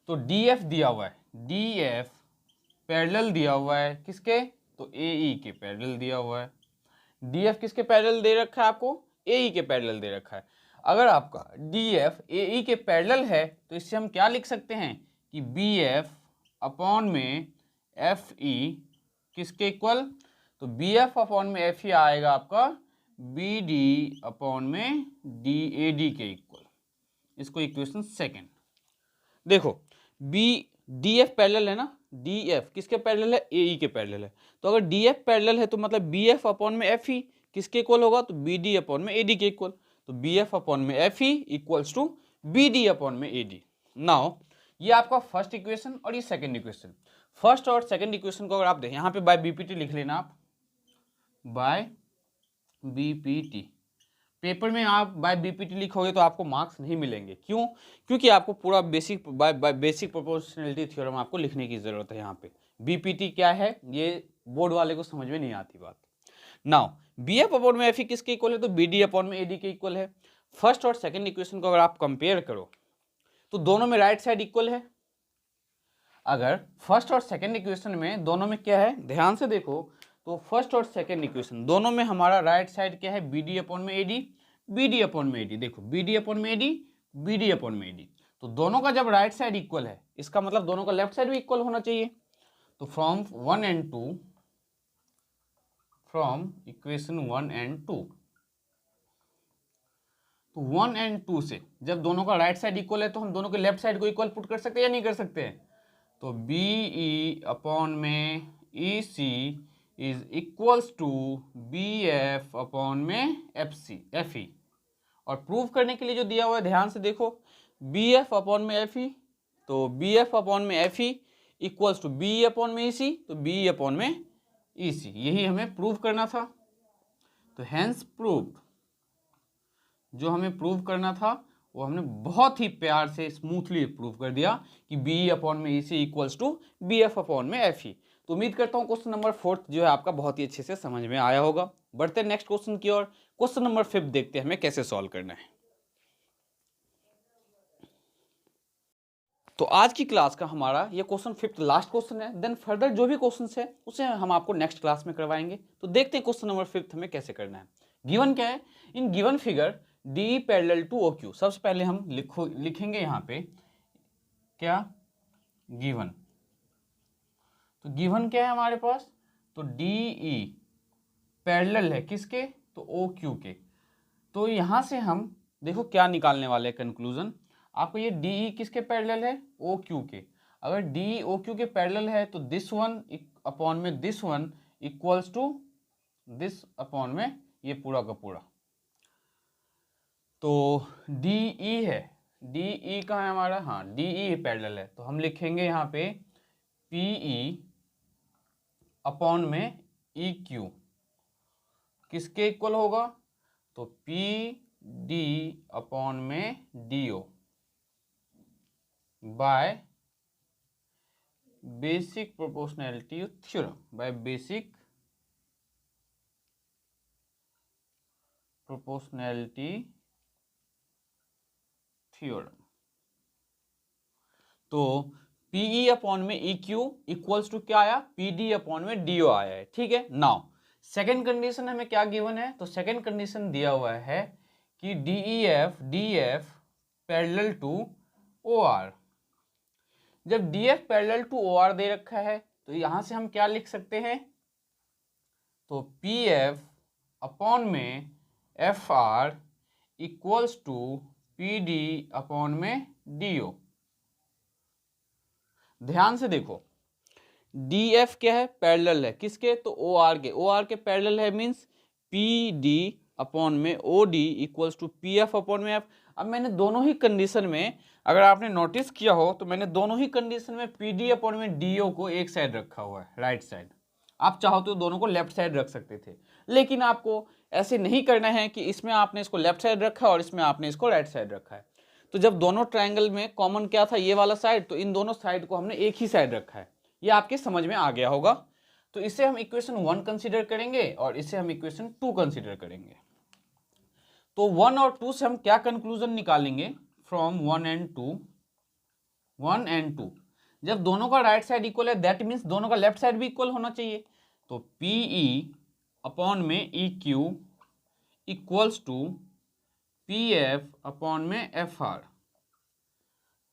तो DF दिया हुआ है, DF पैरेलल दिया हुआ है किसके, तो AE के पैरेलल दिया हुआ है। DF किसके पैरेलल दे रखा है आपको, AE के पैरेलल दे रखा है। अगर आपका DF AE के पैरेलल है तो इससे हम क्या लिख सकते हैं कि BF अपॉन में FE किसके इक्वल, तो BF अपॉन में FE आएगा आपका BD अपॉन में DAD के इक्वल। इसको इक्वेशन सेकंड देखो, DF पैरेलल है ना, DF किसके पैरेलल है, AE के पैरेलल है। तो अगर DF पैरेलल है तो मतलब BF अपॉन में FE किसके इक्वल होगा, तो BD अपॉन में AD के इक्वल। तो BF अपॉन में FE equals to BD upon में AD। नाउ ये आपका फर्स्ट इक्वेशन और ये सेकंड इक्वेशन। फर्स्ट और सेकंड इक्वेशन को अगर आप देखें, यहाँ पे बाय BPT लिख लेना आप, बाय BPT। पेपर में आप बाय BPT लिखोगे तो आपको मार्क्स नहीं मिलेंगे। क्यों, क्योंकि आपको पूरा basic by basic proportionality theorem आपको लिखने की जरूरत है। यहाँ पे BPT क्या है ये बोर्ड वाले को समझ में नहीं आती बात। नाउ BF अपॉन में FE किसके इक्वल है, तो BD अपॉन में AD के इक्वल है। फर्स्ट और सेकंड इक्वेशन को अगर आप कंपेयर करो तो दोनों में राइट साइड इक्वल है। अगर फर्स्ट और सेकंड इक्वेशन में दोनों में क्या है, ध्यान से देखो, तो फर्स्ट और सेकंड इक्वेशन दोनों में हमारा राइट साइड क्या है, BD अपॉन में AD, BD अपॉन में AD। देखो BD अपॉन में AD, BD अपॉन में AD। तो दोनों का जब राइट साइड इक्वल है, इसका मतलब दोनों का लेफ्ट साइड भी इक्वल होना चाहिए। तो from 1 and 2, from equation 1 and 2, तो 1 and 2 से जब दोनों का राइट साइड इक्वल है तो हम दोनों के लेफ्ट साइड को इक्वल पुट कर सकते हैं या नहीं कर सकते हैं। तो BE अपॉन में EC is equals to B F upon में एफ सी एफ ई। और प्रूव करने के लिए जो दिया हुआ है ध्यान से देखो, बी एफ अपॉन में एफ ई, तो बी एफ अपॉन में F E equals to B upon में ई सी, तो बी अपॉन में ई सी, यही हमें प्रूव करना था। तो हैंस प्रूव्ड, जो हमें प्रूव करना था वो हमने बहुत ही प्यार से स्मूथली प्रूव कर दिया कि बी अपॉन में E C equals to B F upon में एफ ई। तो उम्मीद करता हूँ क्वेश्चन नंबर 4 जो है आपका बहुत ही अच्छे से समझ में आया होगा। बढ़ते हैं नेक्स्ट क्वेश्चन की ओर। क्वेश्चन नंबर 5 देखते हैं हमें कैसे सॉल्व करना है। तो आज की क्लास का हमारा ये क्वेश्चन 5 लास्ट क्वेश्चन है। देन फर्दर जो भी क्वेश्चन है उसे हम आपको नेक्स्ट क्लास में करवाएंगे। तो देखते हैं क्वेश्चन नंबर 5 हमें कैसे करना है। गिवन क्या है, in given figure D parallel to O Q. सबसे पहले हम लिखेंगे यहाँ पे क्या, गिवन। तो गिवन क्या है हमारे पास, तो डी ई पैरेलल है किसके, तो ओ क्यू के। तो यहाँ से हम देखो क्या निकालने वाले हैं कंक्लूजन। आपको ये डी ई किसके पैरेलल है, ओ क्यू के। अगर डी ओ क्यू के पैरेलल है तो दिस वन अपॉन में this one equals to this upon में ये पूरा का पूरा। तो डी ई है, डी ई कहाँ है हमारा, हाँ डी ई पैरेलल है, तो हम लिखेंगे यहाँ पे पी ई अपॉन में ई क्यू किसके इक्वल होगा, तो पी डी अपॉन में D O by basic proportionality theorem, by basic proportionality theorem. तो पीई अपॉन में ई क्यू इक्वल्स टू क्या आया, पी डी अपॉन में डी ओ आया है। ठीक है, नाउ सेकेंड कंडीशन हमें क्या गिवन है, तो सेकेंड कंडीशन दिया हुआ है कि D F parallel to O R. जब D F parallel to O R दे रखा है तो यहां से हम क्या लिख सकते हैं, तो पी एफ अपॉन में F R equals to P D upon में डी ओ। ध्यान से देखो, डी एफ क्या है, पैरेलल है किसके, तो O R K. O R K parallel है मीन्स पी डी अपॉन में O D equals to P F upon में एफ। अब मैंने दोनों ही कंडीशन में, अगर आपने नोटिस किया हो तो मैंने दोनों ही कंडीशन में पी डी अपॉन में डी ओ को एक साइड रखा हुआ है, राइट साइड। आप चाहो तो दोनों को लेफ्ट साइड रख सकते थे, लेकिन आपको ऐसे नहीं करना है कि इसमें आपने इसको लेफ्ट साइड रखा और इसमें आपने इसको राइट साइड रखा है। तो जब दोनों ट्रायंगल में कॉमन क्या था, ये वाला साइड, तो इन दोनों साइड को हमने एक ही साइड रखा है। ये आपके समझ में आ गया होगा। तो इसे हम इक्वेशन 1 कंसीडर करेंगे और इसे हम इक्वेशन 2 कंसीडर करेंगे। तो 1 और 2 से हम क्या कंक्लूजन निकालेंगे, फ्रॉम 1 एंड 2। जब दोनों का राइट साइड इक्वल है दैट मीन्स दोनों का लेफ्ट साइड भी इक्वल होना चाहिए। तो पी ई अपॉन में E Q equals to P F upon में एफ आर।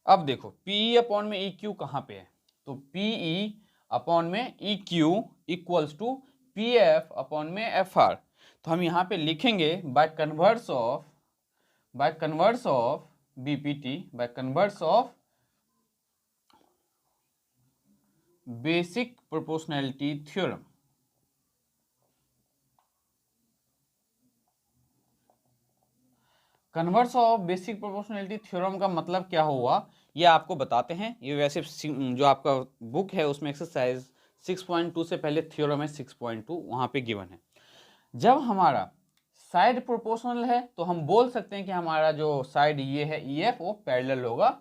अब देखो पी ई अपॉन में ई क्यू कहाँ पे है, तो पी ई अपॉन में E Q equals to P F upon में एफ आर। तो हम यहाँ पे लिखेंगे by converse of BPT, by converse of basic proportionality theorem. Converse of basic proportionality theorem का मतलब क्या हुआ ये आपको बताते हैं। ये वैसे जो आपका बुक है उसमें एक्सरसाइज 6.2 से पहले थ्योरम है 6.2, वहाँ पे गिवन है। जब हमारा साइड प्रोपोर्शनल है तो हम बोल सकते हैं कि हमारा जो साइड ये है ई एफ वो पैरेलल होगा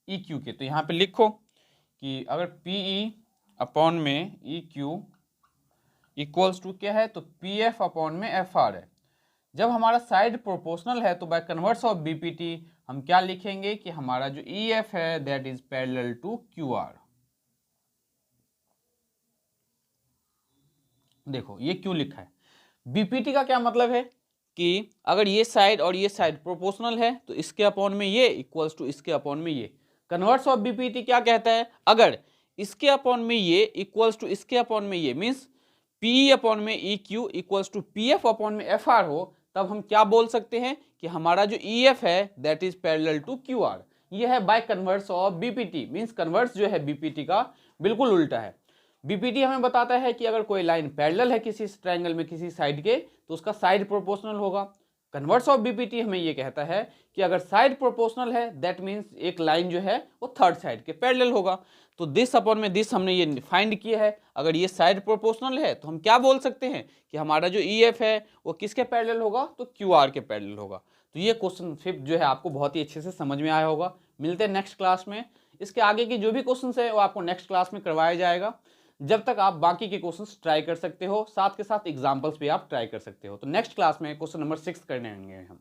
ई क्यू के। तो यहाँ पे लिखो कि अगर पी ई अपॉन में ई क्यू इक्वल्स टू क्या है, तो पी एफ अपॉन में एफ आर है। जब हमारा साइड प्रोपोर्शनल है तो बाय कन्वर्स ऑफ बीपीटी हम क्या लिखेंगे कि हमारा जो ई एफ है that is parallel to Q R. देखो ये क्यों लिखा है, बीपीटी का क्या मतलब है कि अगर ये साइड और ये साइड प्रोपोर्शनल है तो इसके अपॉन में ये इक्वल्स टू इसके अपॉन में ये। कन्वर्स ऑफ बीपीटी क्या कहता है, अगर इसके अपॉन में ये इक्वल्स टू इसके अपॉन में ये, मीन्स पी अपॉन में E Q equals to P F upon में एफ आर हो, तब हम क्या बोल सकते हैं कि हमारा जो ई एफ है that is parallel to Q R. ये है by converse of BPT, means converse जो है बीपीटी का बिल्कुल उल्टा है। बीपीटी हमें बताता है कि अगर कोई लाइन पैरेलल है किसी ट्रायंगल में किसी साइड के तो उसका साइड प्रोपोर्शनल होगा। कन्वर्स ऑफ बीपीटी हमें ये कहता है कि अगर साइड प्रोपोर्शनल है दैट मीन्स एक लाइन जो है वो थर्ड साइड के पैरेलल होगा। तो दिस अपॉन में दिस हमने ये फाइंड किया है। अगर ये साइड प्रोपोर्शनल है तो हम क्या बोल सकते हैं कि हमारा जो ई एफ है वो किसके पैरेलल होगा, तो क्यू आर के पैरेलल होगा। तो ये क्वेश्चन फिफ्थ जो है आपको बहुत ही अच्छे से समझ में आया होगा। मिलते हैं नेक्स्ट क्लास में। इसके आगे की जो भी क्वेश्चन है वो आपको नेक्स्ट क्लास में करवाया जाएगा। जब तक आप बाकी के क्वेश्चंस ट्राई कर सकते हो, साथ के साथ एग्जांपल्स भी आप ट्राई कर सकते हो। तो नेक्स्ट क्लास में क्वेश्चन नंबर 6 करने होंगे हम।